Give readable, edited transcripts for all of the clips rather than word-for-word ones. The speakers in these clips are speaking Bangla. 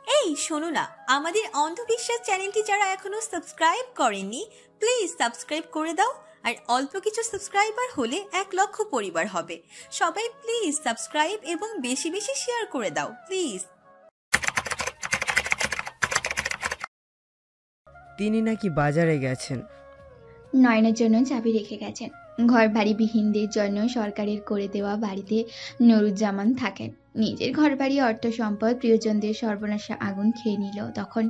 এই শোনো না, আমাদের অন্ধবিশ্বাস চ্যানেলটি যারা এখনো সাবস্ক্রাইব করেননি প্লিজ সাবস্ক্রাইব করে দাও। আর অল্প কিছু সাবস্ক্রাইবার হলে 1,00,000 পরিবার হবে। সবাই প্লিজ সাবস্ক্রাইব এবং বেশি বেশি শেয়ার করে দাও প্লিজ। তিনি নাকি বাজারে গেছেন। নয়নার জন্য চাবি রেখে গেছেন। ঘর বাড়ি বিহীনদের জন্য সরকারের করে দেওয়া বাড়িতে নুরুজ্জামান থাকেন। নিজের ঘর বাড়ি অর্থ সম্পদ প্রিয়জনদের সর্বনাশা আগুন খেয়ে নিল। তখন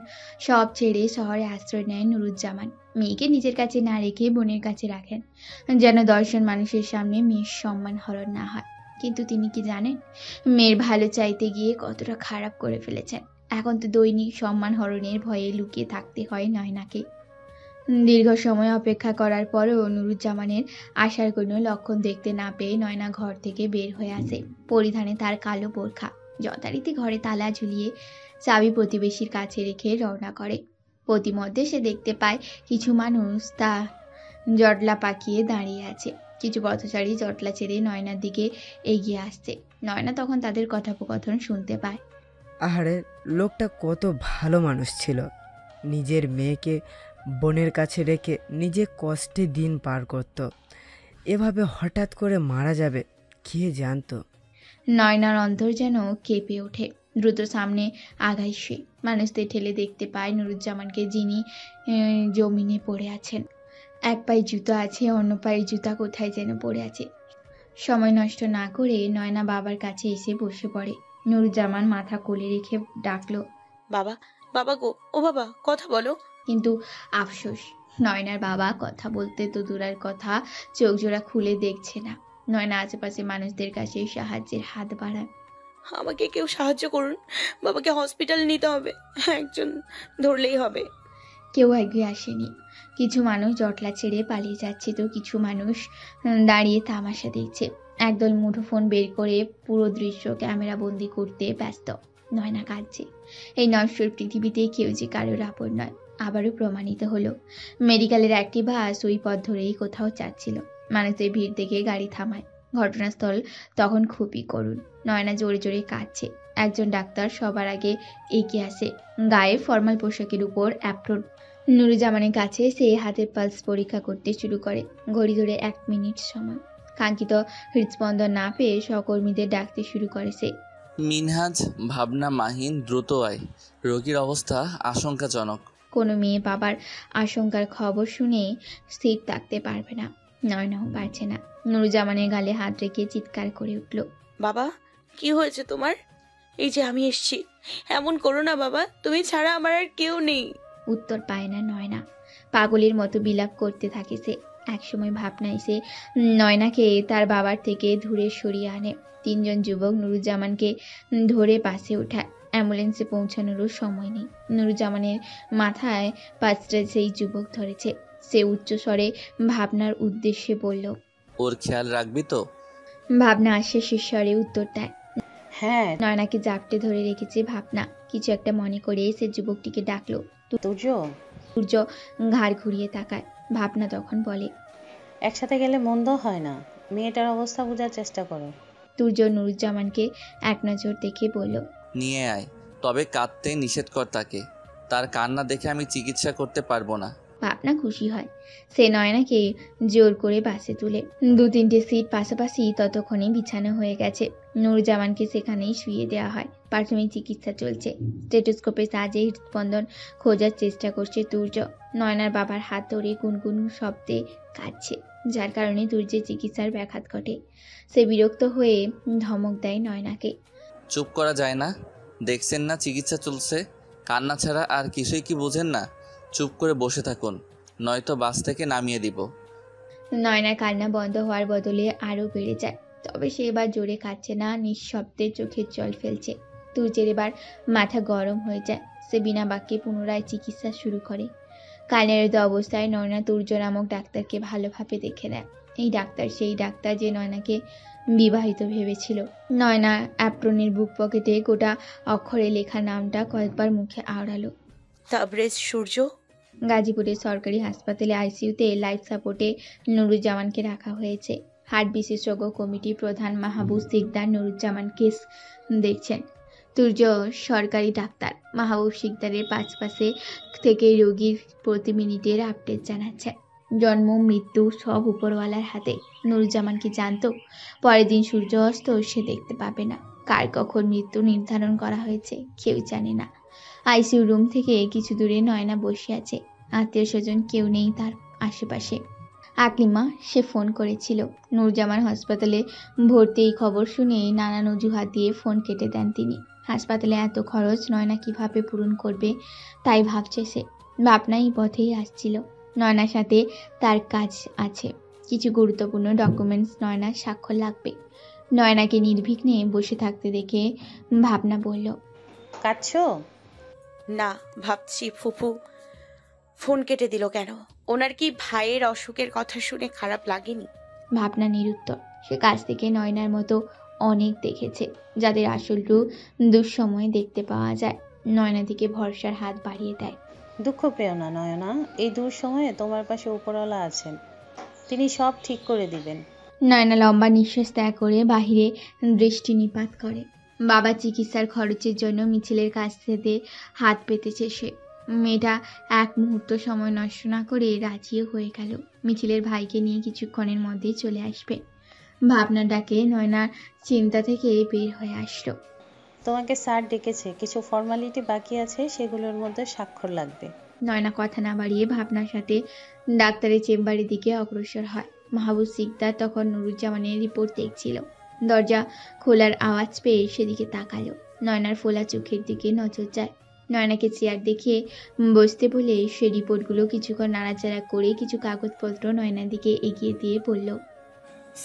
সব ছেড়ে শহরে আশ্রয় নেয় নুরুজ্জামান। মেয়েকে নিজের কাছে না রেখে বোনের কাছে রাখেন, যেন দর্শন মানুষের সামনে মেয়ের সম্মান হরণ না হয়। কিন্তু তিনি কি জানেন মেয়ের ভালো চাইতে গিয়ে কতটা খারাপ করে ফেলেছেন? এখন তো দৈনিক সম্মান হরণের ভয়ে লুকিয়ে থাকতে হয় নয়নাকে। দীর্ঘ সময় অপেক্ষা করার পরেও নুরুজ্জামানের আসার কোনো লক্ষণ দেখতে না পেয়ে নয়না ঘর থেকে বের হয়ে আসে। পরিধানে তার কালো বোরখা, যথারীতি ঘরে তালা ঝুলিয়ে চাবি প্রতিবেশীর কাছে রেখে রওনা করে। প্রতিমধ্যে সে দেখতে পায় কিছু মানুষ তা জটলা পাকিয়ে দাঁড়িয়ে আছে। কিছু পথচারী জটলা ছেড়ে নয়নার দিকে এগিয়ে আসছে। নয়না তখন তাদের কথোপকথন শুনতে পায়। আহারে, লোকটা কত ভালো মানুষ ছিল। নিজের মেয়েকে বোনের কাছে রেখে নিজে কষ্টে দিন পার করত। এভাবে হঠাৎ করে মারা যাবে কে জানতো? নয়নার অন্তর যেন কেঁপে ওঠে। দ্রুত সামনে আগায় সে। মানুষদের ঠেলে দেখতে পায় নুরুজ্জামানকে, যিনি জমিনে পড়ে আছেন। এক পায়ে জুতো আছে, অন্য পায়ের জুতা কোথায় যেন পড়ে আছে। সময় নষ্ট না করে নয়না বাবার কাছে এসে বসে পড়ে। নুরুজ্জামান মাথা কোলে রেখে ডাকলো, বাবা, বাবা গো, ও বাবা, কথা বলো। কিন্তু আফসোস, নয়নার বাবা কথা বলতে তো দূরের কথা, চোখ জোড়া খুলে দেখছে না। নয়না আশেপাশে মানুষদের কাছে সাহায্যের হাত বাড়ায়। আমাকে কেউ সাহায্য করুন, বাবাকে হসপিটালে নিতে হবে, একজন ধরলেই হবে। কেউ এগিয়ে আসেনি। কিছু মানুষ জটলা ছেড়ে পালিয়ে যাচ্ছে, তো কিছু মানুষ দাঁড়িয়ে তামাশা দেখছে। একদল মুঠোফোন বের করে পুরো দৃশ্য ক্যামেরা বন্দি করতে ব্যস্ত। নয়না কাঁদছে। এই নশ্বর পৃথিবীতে কেউ যে কারোর আপন নয়, আবারও প্রমাণিত হলো। মেডিকেলের একটি বাস ওই পথ ধরেই কোথাও যাচ্ছিল। মানুষের ভিড় দেখে গাড়ি থামায়। ঘটনাস্থল তখন খুবই করুণ। নয়না জোরে জোরে কাঁদছে। একজন ডাক্তার সবার আগে এগিয়ে আসে, গায়ে ফর্মাল পোশাকের উপর অ্যাপ্রন। নুরুজ্জামানের কাছে সে হাতের পালস পরীক্ষা করতে শুরু করে। ঘড়ি ধরে 1 মিনিট সময়। কাঙ্ক্ষিত হৃদস্পন্দন না পেয়ে সহকর্মীদের ডাকতে শুরু করে সে। মিনহাজ, ভাবনা, মাহিন, দ্রুত আয়, রোগীর অবস্থা আশঙ্কাজনক। কোনো মেয়ে বাবার আশঙ্কার খবর শুনে স্থির থাকতে পারবে না। নয়নাও পারছে না। নুরুজ্জামানের গালে হাত রেখে চিৎকার করে উঠল, বাবা, কি হয়েছে তোমার? এই যে আমি এসছি, এমন করো না বাবা, তুমি ছাড়া আমার আর কেউ নেই। উত্তর পায় না নয়না। পাগলের মতো বিলাপ করতে থাকে সে। একসময় ভাবনা এসে নয়নাকে তার বাবার থেকে দূরে সরিয়ে আনে। 3 জন যুবক নুরুজ্জামানকে ধরে পাশে ওঠায়। অ্যাম্বুলেন্সে পৌঁছানোরও সময় নেই। নুরুজ্জামানের মাথায় পাঁচটা সেই যুবক ধরেছে। সে উচ্চ স্বরে ভাবনার উদ্দেশ্যে বলল, ওর খেয়াল রাখবি তো? ভাবনা আশ্বাসের স্বরে উত্তর দেয়। হ্যাঁ। নয়নাকে জাপটে ধরে রেখেছে ভাবনা। কিছু একটা মনে করে সে যুবকটিকে ডাকলো। তুর্য, সূর্য ঘাড় ঘুরিয়ে তাকায়। ভাবনা তখন বলে, একসাথে গেলে মন্দ হয় না, মেয়েটার অবস্থা বোঝার চেষ্টা করো। সূর্য নুরুজ্জামানকে এক নজর দেখে বলল, নিয়ে আয়, তবে কাঁদতে নিষেধ কর তাকে। তার কান্না দেখে আমি চিকিৎসা করতে পারবো না। ভাবনা খুশি হয়। সে নয়নাকে জোর করে বাসে তুলে। 2-3টে সিট পাশাপাশি ততক্ষণে বিছানো হয়ে গেছে। নুরুজ্জামানকে সেখানেই শুইয়ে দেওয়া হয়। প্রাথমিক চিকিৎসা চলছে। স্টেটোস্কোপের সাহায্যে হৃদস্পন্দন খোঁজার চেষ্টা করছে তুর্য। নয়নার বাবার হাত ধরে গুনগুন শব্দে কাঁদছে, যার কারণে তুর্যের চিকিৎসার ব্যাঘাত ঘটে। সে বিরক্ত হয়ে ধমক দেয় নয়নাকে। চুপ করা যায় না? দেখছেন না চিকিৎসা চলছে? কান্না ছাড়া আর কিছুই কি বোঝেন না? চুপ করে বসে থাকুন, নয়তো বাস থেকে নামিয়ে দিব। নয়নার কান্না বন্ধ হওয়ার বদলে আরও বেড়ে যায়। তবে সে এবার জোরে কাঁদছে না, নিঃশব্দে চোখের জল ফেলছে। তুর্যের এবার মাথা গরম হয়ে যায়। সে বিনা বাক্যে পুনরায় চিকিৎসা শুরু করে। কান্নারত অবস্থায় নয়না তুর্য নামক ডাক্তারকে ভালোভাবে দেখে নেয়। এই ডাক্তার সেই ডাক্তার যে নয়নাকে বিবাহিত ভেবেছিল। নয়না অ্যাপ্রনের বুক পকেটে গোটা অক্ষরে লেখা নামটা কয়েকবার মুখে আওড়ালো। তাবরেজ সূর্য। গাজীপুরের সরকারি হাসপাতালে আইসিইউতে লাইফ সাপোর্টে নুরুজ্জামানকে রাখা হয়েছে। হার্ট বিশেষজ্ঞ কমিটির প্রধান মাহবুব সিকদার নুরুজ্জামান কেস দেখছেন। তুর্য সরকারি ডাক্তার। মাহবুব শিকদারের পাশে থেকে রোগীর প্রতি মিনিটের আপডেট জানাচ্ছে। জন্ম মৃত্যু সব উপরওয়ালার হাতে। নুরুজ্জামান কি জানতো পরের দিন সূর্য অস্ত সে দেখতে পাবে না? কার কখন মৃত্যু নির্ধারণ করা হয়েছে কেউ জানে না। আইসিইউ রুম থেকে কিছু দূরে নয়না বসে আছে। আত্মীয় স্বজন কেউ নেই তার আশেপাশে। আকলিমা সে ফোন করেছিল। নুরুজ্জামান হাসপাতালে ভর্তি এই খবর শুনে নানান অজুহাত দিয়ে ফোন কেটে দেন তিনি। হাসপাতালে এত খরচ নয়না কিভাবে পূরণ করবে তাই ভাবছে সে। ভাবনাই পথেই আসছিল। নয়নার সাথে তার কাজ আছে, কিছু গুরুত্বপূর্ণ ডকুমেন্টস নয়নার স্বাক্ষর লাগবে। নয়নাকে নির্বিঘ্নে বসে থাকতে দেখে ভাবনা বলল, কাঁদছো? না, ভাবছি ফুফু ফোন কেটে দিল কেন? ওনার কি ভাইয়ের অসুখের কথা শুনে খারাপ লাগেনি? ভাবনা নিরুত্তর। সে কাছ থেকে নয়নার মতো অনেক দেখেছে যাদের আসল রূপ দুঃসময়ে দেখতে পাওয়া যায়। নয়না দিকে ভরসার হাত বাড়িয়ে দেয়। দুঃখ পেও না নয়না, এই দূর সময়ে তোমার পাশে উপরওয়ালা আছেন, তিনি সব ঠিক করে দিবেন। নয়না লম্বা নিঃশ্বাস ত্যাগ করে বাহিরে দৃষ্টি নিপাত করে। বাবা চিকিৎসার খরচের জন্য মিছিলের কাছ থেকে হাত পেতেছে সে। মেয়েটা এক মুহূর্ত সময় নষ্ট না করে রাজিও হয়ে গেল। মিছিলের ভাইকে নিয়ে কিছুক্ষণের মধ্যেই চলে আসবে। ভাবনা ডাকে নয়নার চিন্তা থেকে বের হয়ে আসলো। তোমাকে স্যার ডেকেছে, কিছু ফর্মালিটি বাকি আছে, সেগুলোর মধ্যে স্বাক্ষর লাগবে। নয়না কথা না বাড়িয়ে ভাবনার সাথে ডাক্তারের চেম্বারের দিকে অগ্রসর হয়। মাহবুব সিকদার তখন নুরুজ্জামানের রিপোর্ট দেখছিল। দরজা খোলার আওয়াজ পেয়ে সেদিকে তাকালো। নয়নার ফোলা চোখের দিকে নজর যায়। নয়নাকে চেয়ার দেখিয়ে বসতে বলে সে রিপোর্টগুলো কিছুক্ষণ নাড়াচাড়া করে কিছু কাগজপত্র নয়নার দিকে এগিয়ে দিয়ে বলল,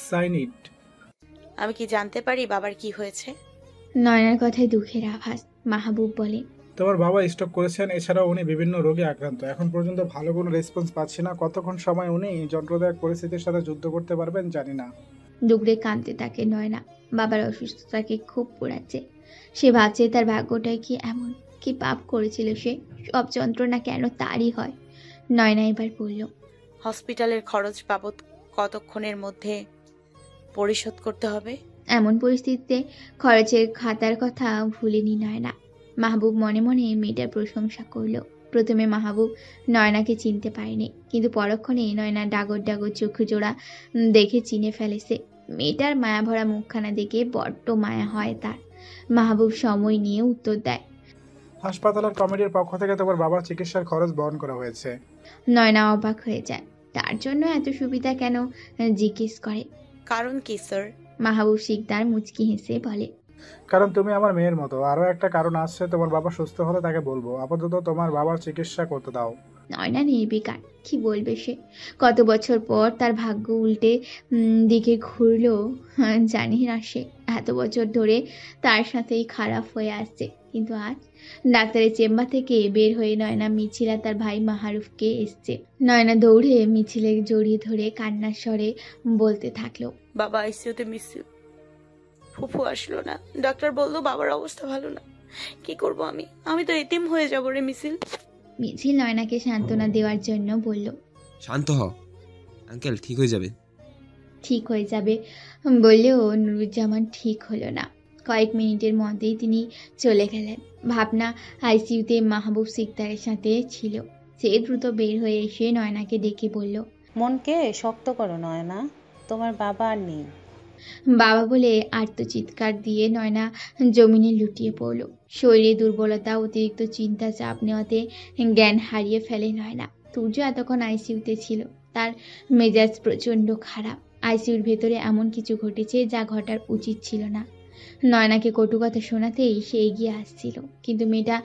সাইন ইট। আমি কি জানতে পারি বাবার কি হয়েছে? নয়নার কথায় দুঃখের আভাস। মাহবুব বলে, তোমার বাবা স্ট্রোক করেছেন, এছাড়াও উনি বিভিন্ন রোগে আক্রান্ত। এখন পর্যন্ত ভালো কোনো রেসপন্স পাচ্ছি না। কতক্ষণ সময় উনি যন্ত্রদায়ক পরিস্থিতির সাথে যুদ্ধ করতে পারবেন জানি না। দুগড়ে কাঁদতে থাকে নয়না। বাবার অসুস্থতাকে খুব পোড়াচ্ছে। সে ভাবছে তার ভাগ্যটাই কি এমন, কি পাপ করেছিল সে, সব যন্ত্রণা কেন তারই হয়। নয়না এবার বলল, হসপিটালের খরচ বাবদ কতক্ষণের মধ্যে পরিশোধ করতে হবে? এমন পরিস্থিতিতে খরচের খাতার কথা ভুলেনি নয়না। মাহবুব মনে মনে মেয়েটার প্রশংসা করল। প্রথমে মাহবুব নয়নাকে চিনতে পারেনি, কিন্তু পরক্ষণে নয়নার ডাগর ডাগর চোখে জোড়া দেখে চিনে ফেলেছে। মেয়েটার মায়াভরা মুখখানা দেখে বড্ড মায়া হয় তার। মাহবুব সময় নিয়ে উত্তর দেয়, হাসপাতালের কমিটির পক্ষ থেকে তোমার বাবার চিকিৎসার খরচ বহন করা হয়েছে। নয়না অবাক হয়ে যায়। তার জন্য এত সুবিধা কেন জিজ্ঞেস করে। কারণ কি স্যার? মাহবুব শিকদার মুচকি হেসে বলে, কারণ তুমি আমার মেয়ের মতো। আরও একটা কারণ আছে, তোমার বাবা সুস্থ হলে তাকে বলবো। আপাতত তোমার বাবার চিকিৎসা করতে দাও। নয়না নির্বিকার। কি বলবে সে? কত বছর পর তার ভাগ্য উল্টে দিকে ঘুরলো জানি না সে। এত বছর ধরে তার সাথেই খারাপ হয়ে আসছে, কিন্তু আজ ডাক্তারের চেম্বার থেকে বের হয়ে নয়না মিছিল আর তার ভাই মাহারুফকে এসছে। নয়না দৌড়ে মিছিলে জড়িয়ে ধরে কান্নার স্বরে বলতে থাকলো, বাবা আইসিইউতে ফুফু আসলো না। ডাক্তার বললো বাবার অবস্থা ভালো না। কি করব আমি? আমি তো এতিম হয়ে যাবো রে। মিছিল নয়নাকে সান্ত্বনা দেওয়ার জন্য বলল, শান্ত হ আঙ্কেল, ঠিক হয়ে যাবে। ঠিক হয়ে যাবে বললেও নুরুজ্জামান ঠিক হলো না। কয়েক মিনিটের মধ্যেই তিনি চলে গেলেন। ভাবনা আইসিইউতে মাহবুব সিকদারের সাথে ছিল। সে দ্রুত বের হয়ে এসে নয়নাকে ডেকে বলল, মনকে শক্ত করো নয়না, তোমার বাবা আর নেই। বাবা বলে আর্তচিৎকার দিয়ে নয়না জমিনে লুটিয়ে পড়ল। শরীরে দুর্বলতা, অতিরিক্ত চিন্তা, চাপ নেওয়াতে জ্ঞান হারিয়ে ফেলে নয়না। তুর্য এতক্ষণ আইসিইউতে ছিল। তার মেজাজ প্রচণ্ড খারাপ। আইসিইউর ভেতরে এমন কিছু ঘটেছে যা ঘটার উচিত ছিল না। নয়নাকে কটু কথা শোনাতেই সে এগিয়ে আসছিল, কিন্তু মেয়েটা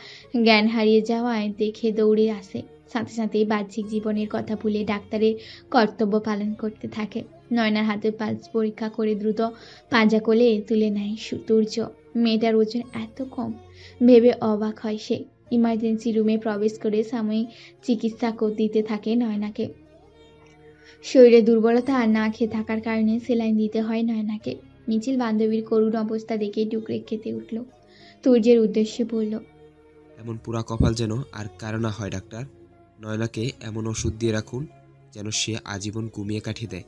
জ্ঞান হারিয়ে যাওয়ায় দেখে দৌড়ে আসে। সাথে সাথেই বাহ্যিক জীবনের কথা ভুলে ডাক্তারের কর্তব্য পালন করতে থাকে। নয়নার হাতে পালস পরীক্ষা করে দ্রুত পাঁজা কোলে তুলে নেয় তুর্য। মেয়েটার ওজন এত কম ভেবে অবাক হয় সে। ইমার্জেন্সি রুমে প্রবেশ করে সাময়িক চিকিৎসা দিতে থাকে নয়নাকে। শরীরে দুর্বলতা আর না খেয়ে থাকার কারণে সেলাইন দিতে হয় নয়নাকে। মিছিল বান্ধবীর করুণ অবস্থা দেখে ডুকরে খেতে উঠল। তুর্যের উদ্দেশ্যে বলল, এমন পুরা কপাল যেন আর কারো না হয় ডাক্তার। নয়নাকে এমন ওষুধ দিয়ে রাখুন যেন সে আজীবন ঘুমিয়ে কাটিয়ে দেয়,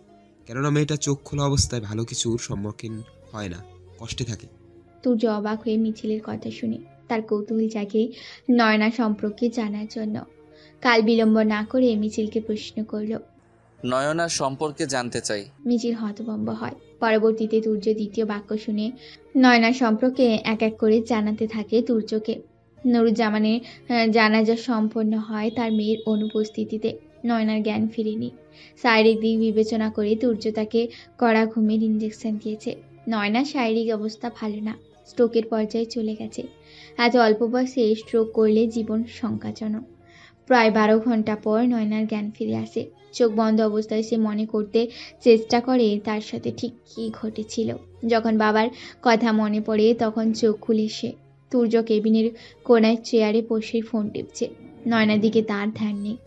কেননা মেয়েটা চোখ খোলা অবস্থায় ভালো কিছুর সম্মুখীন হয় না, কষ্টে থাকে। তুর্য অবাক হয়ে মিছিলের কথা শুনে তার কৌতূহল জাগে নয়না সম্পর্কে জানার জন্য। কাল বিলম্ব না করে মিছিলকে প্রশ্ন করল। নয়নার সম্পর্কে জানতে চাই। মিছিল হতভম্ব হয়। পরবর্তীতে তুর্য দ্বিতীয় বাক্য শুনে নয়নার সম্পর্কে এক এক করে জানাতে থাকে তুর্যকে। নুরুজ্জামানের জানাজা সম্পন্ন হয় তার মেয়ের অনুপস্থিতিতে। নয়নার জ্ঞান ফিরেনি। শারীরিক দিক বিবেচনা করে তুর্য তাকে কড়া ঘুমের ইঞ্জেকশন দিয়েছে। নয়নার শারীরিক অবস্থা ভালো না, স্ট্রোকের পর্যায়ে চলে গেছে। এত অল্প বয়সে স্ট্রোক করলে জীবন শঙ্কাজনক। প্রায় 12 ঘন্টা পর নয়নার জ্ঞান ফিরে আসে। চোখ বন্ধ অবস্থায় সে মনে করতে চেষ্টা করে তার সাথে ঠিক কী ঘটেছিল। যখন বাবার কথা মনে পড়ে তখন চোখ খুলে সে। তুর্য কেবিনের কোনায় চেয়ারে বসে ফোন টিপছে। নয়নার দিকে তার ধ্যান নেই।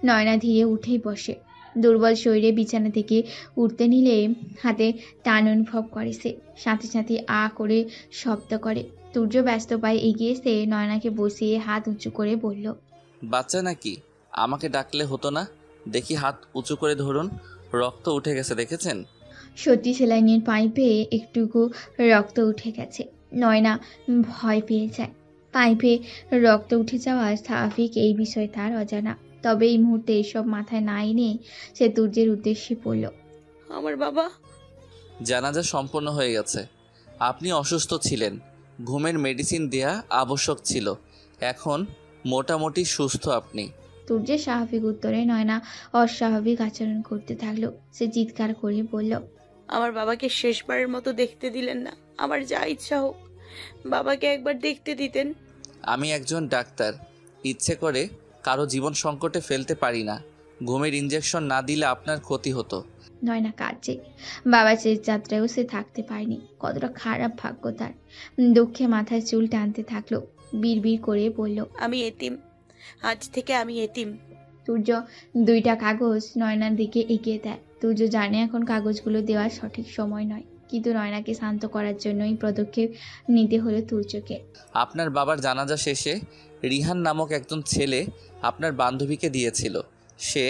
নয়না ধীরে উঠেই বসে। দুর্বল শরীরে বিছানা থেকে উঠতে নিলে হাতে টান অনুভব করে সে। সাথে সাথে আ করে শব্দ করে। তুর্য ব্যস্ত পায়ে এগিয়ে এসে নয়নাকে বসিয়ে হাত উঁচু করে বলল, বাচ্চা নাকি? আমাকে ডাকলে হতো না? দেখি হাত উঁচু করে ধরুন, রক্ত উঠে গেছে, দেখেছেন? সত্যি সেলাইনের পাইপে একটুকু রক্ত উঠে গেছে। নয়না ভয় পেয়ে যায়। পাইপে রক্ত উঠে যাওয়া স্বাভাবিক, এই বিষয় তার অজানা। তবে এই মুহূর্তে এসব মাথায় না এনে সে তুর্যের উদ্দেশ্যে বলল, আমার বাবা। জানাজা সম্পন্ন হয়ে গেছে। আপনি অসুস্থ ছিলেন, ঘুমের মেডিসিন দেয়া আবশ্যক ছিল। এখন মোটামুটি সুস্থ আপনি। তুর্যের স্বাভাবিক উত্তরে নয়না অস্বাভাবিক আচরণ করতে থাকলো। সে চিৎকার করে বলল, আমার বাবাকে শেষবারের মতো দেখতে দিলেন না। আমার যা ইচ্ছা হোক, বাবাকে একবার দেখতে দিতেন। আমি একজন ডাক্তার, ইচ্ছে করে কারো জীবন সংকটে ফেলতে পারি না। ঘুমের ইঞ্জেকশন না দিলে আপনার ক্ষতি হতো। নয়না কাঁদছে। বাবার শেষ যাত্রায়ও সে থাকতে পারেনি। কতটা খারাপ ভাগ্য তার। দুঃখে মাথার চুল টানতে থাকলো। বিড়বিড় করে বলল, আমি এতিম, আজ থেকে আমি এতিম। তুর্য 2টা কাগজ নয়নার দিকে এগিয়ে দেয়। তুর্য জানে এখন কাগজগুলো দেওয়ার সঠিক সময় নয়, কিন্তু নয়নাকে শান্ত করার জন্যই পদক্ষেপ নিতে হলো তুর্যকে। আপনার বাবার জানাজা শেষে রিহান নামক একজন ছেলে আপনার বান্ধবীকে দিয়েছিল। সে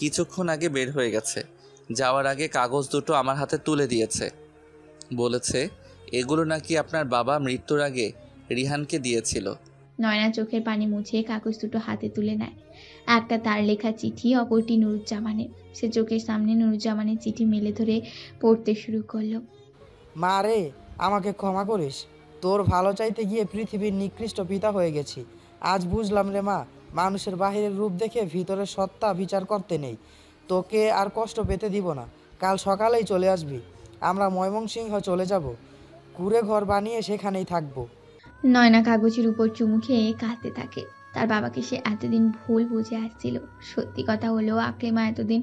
কিছুক্ষণ আগে বের হয়ে গেছে। যাওয়ার আগে কাগজ দুটো আমার হাতে তুলে দিয়েছে। বলেছে এগুলো নাকি আপনার বাবা মৃত্যুর আগে রিহানকে দিয়েছিল। নয়না চোখের পানি মুছে কাগজ দুটো হাতে তুলে নেয়। একটা তার লেখা চিঠি, অপরটি নুরুজ্জামানের। সে চোখের সামনে নুরুজ্জামানের চিঠি মেলে ধরে পড়তে শুরু করলো। মা রে, আমাকে ক্ষমা করিস। তোর ভালো চাইতে গিয়ে পৃথিবীর নিকৃষ্ট পিতা হয়ে গেছি। আজ বুঝলাম রে মা, মানুষের বাহিরের রূপ দেখে ভিতরের সত্তা বিচার করতে নেই। তোকে আর কষ্ট পেতে দিব না। কাল সকালেই চলে আসবি। আমরা ময়মনসিংহ চলে যাব। কুড়ে ঘর বানিয়ে সেখানেই থাকবো। নয়না কাগজের উপর চুমু খেয়ে কাঁদতে থাকে। তার বাবাকে সে এতদিন ভুল বুঝে আসছিল। সত্যি কথা হলো, আকলিমা এতদিন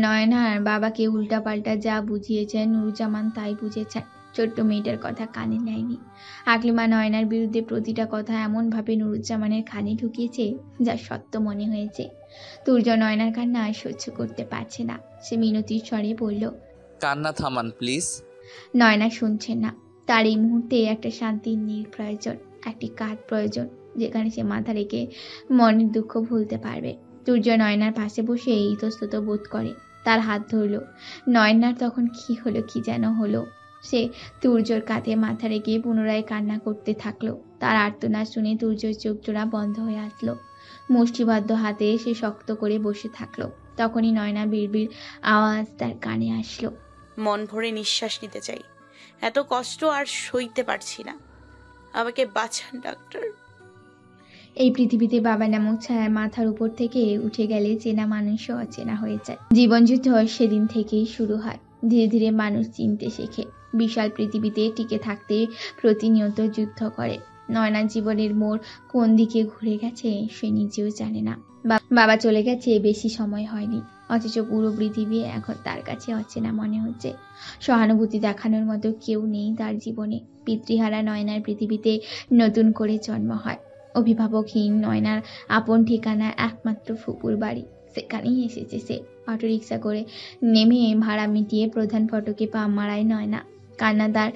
নয়নার বাবাকে উল্টাপাল্টা যা বুঝিয়েছেন নুরুজ্জামান তাই বুঝেছেন। ছোট্ট মেয়েটার কথা কানে নেয়নি। আকলিমা নয়নার বিরুদ্ধে প্রতিটা কথা এমনভাবে নুরুজ্জামানের কানে ঢুকিয়েছে যা সত্য মনে হয়েছে। তুর্য নয়নার কান্না সহ্য করতে পারছে না। সে মিনতির স্বরে বলল, কান্না থামান প্লিজ। নয়না শুনছেন না। তার এই মুহূর্তে একটা শান্তির নীড় প্রয়োজন, একটি কাঠ প্রয়োজন, যেখানে সে মাথা রেখে মনের দুঃখ ভুলতে পারবে। তুর্য নয়নার পাশে বসে ইতস্তত বোধ করে। তার হাত ধরল। নয়নার তখন কি হলো, কি যেন হলো। সে তুর্যর কাঁধে মাথা রেখে পুনরায় কান্না করতে থাকলো। তার আর্তনাদ শুনে তুর্যর চোখ জোড়া বন্ধ হয়ে আসলো। মুষ্টিবদ্ধ হাতে সে শক্ত করে বসে থাকলো। তখনই নয়না বিড়বিড় আওয়াজ তার কানে আসলো, মন ভরে নিঃশ্বাস নিতে চাই, এত কষ্ট আর সইতে পারছি না, আমাকে বাঁচান ডাক্তার। এই পৃথিবীতে বাবা নামক ছায়ার মাথার উপর থেকে উঠে গেলে চেনা মানুষও অচেনা হয়ে যায়। জীবনযুদ্ধ সেদিন থেকেই শুরু হয়। ধীরে ধীরে মানুষ চিনতে শেখে। বিশাল পৃথিবীতে টিকে থাকতে প্রতিনিয়ত যুদ্ধ করে। নয়নার জীবনের মোড় কোন দিকে ঘুরে গেছে সে নিজেও জানে না। বাবা চলে গেছে বেশি সময় হয়নি, অথচ পুরো পৃথিবী এখন তার কাছে অচেনা মনে হচ্ছে। সহানুভূতি দেখানোর মতো কেউ নেই তার জীবনে। পিতৃহারা নয়নার পৃথিবীতে নতুন করে জন্ম হয়। অভিভাবকহীন নয়নার আপন ঠিকানা একমাত্র ফুপুর বাড়ি। সেখানেই এসেছে সে। অটোরিকশা করে নেমে ভাড়া মিটিয়ে প্রধান ফটকে পা মারায় নয়না। কান্নাদার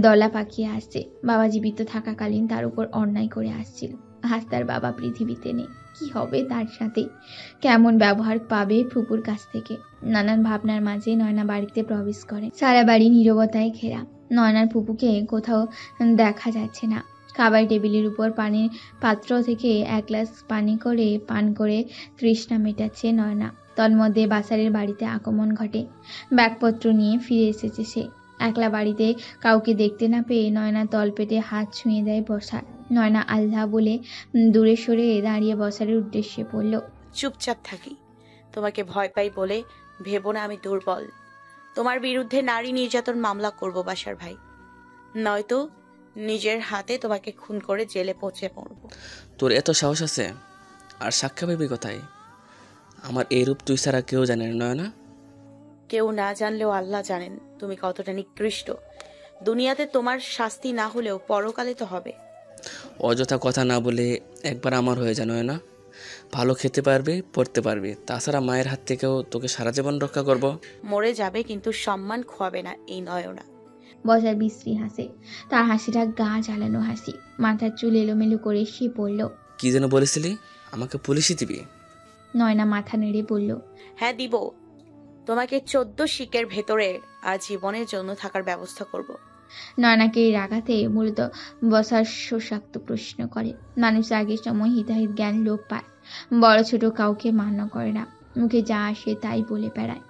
দলা পাকিয়ে আসছে। বাবা জীবিত থাকাকালীন তার উপর অন্যায় করে আসছিল। আজ তার বাবা পৃথিবীতে নেই। কি হবে তার সাথে? কেমন ব্যবহার পাবে ফুপুর কাছ থেকে? নানান ভাবনার মাঝে নয়না বাড়িতে প্রবেশ করে। সারা বাড়ি নীরবতায় ঘেরা। নয়নার ফুপুকে কোথাও দেখা যাচ্ছে না। খাবার টেবিলের উপর পানির পাত্র থেকে এক গ্লাস পানি করে পান করে তৃষ্ণা মেটাচ্ছে নয়না। তন্মধ্যে বাসারের বাড়িতে আগমন ঘটে। ব্যাগপত্র নিয়ে ফিরে এসেছে সে। একলা বাড়িতে কাউকে দেখতে না পেয়ে নয়না তলপেটে হাত ছুঁয়ে দেয় বসার। নয়না আল্লাহ বলে দূরে সরে দাঁড়িয়ে বসারের উদ্দেশ্যে বলল, চুপচাপ থাকি। তোমাকে ভয় পাই বলে ভেবো না আমি দুর্বল। তোমার বিরুদ্ধে নারী নির্যাতন মামলা করব বাসার ভাই, নয়তো নিজের হাতে তোমাকে খুন করে জেলে পৌঁছে পড়ব। তোর এত সাহস আছে? আর সাক্ষা পাবি কোথায়? আমার এই রূপ তুই ছাড়া কেউ জানে না, নয়না। কেউ না জানলেও আল্লাহ জানেন তুমি কতটা নিকৃষ্ট। দুনিয়াতে তোমার শাস্তি না হলেও পরকালে তো হবে। অযথা কথা না বলে একবার আমার হয়ে যা, নয়না। ভালো খেতে পারবে, পড়তে পারবে, তাছাড়া মায়ের হাত থেকেও তোকে সারা জীবন রক্ষা করব। মরে যাবে কিন্তু সম্মান খোয়াবে না এই নয়না। বসার বিশ্রী হাসে। তার হাসিটা গা জ্বালানো হাসি। মাথার চুল এলোমেলো করে সে বলল, কি যেন বলেছিলি? আমাকে পুলিশে দিবি? নয়না মাথা নেড়ে বলল, হ্যাঁ দিব। তোমাকে 14 শিকের ভেতরে আজীবনের জন্য থাকার ব্যবস্থা করব। নয়নাকে রাগাতে মূলত বসার শোষাক্ত প্রশ্ন করে। মানুষ আগের সময় হিতাহিত জ্ঞান লোপ পায়, বড় ছোট কাউকে মান্য করে না, মুখে যা আসে তাই বলে বেড়ায়।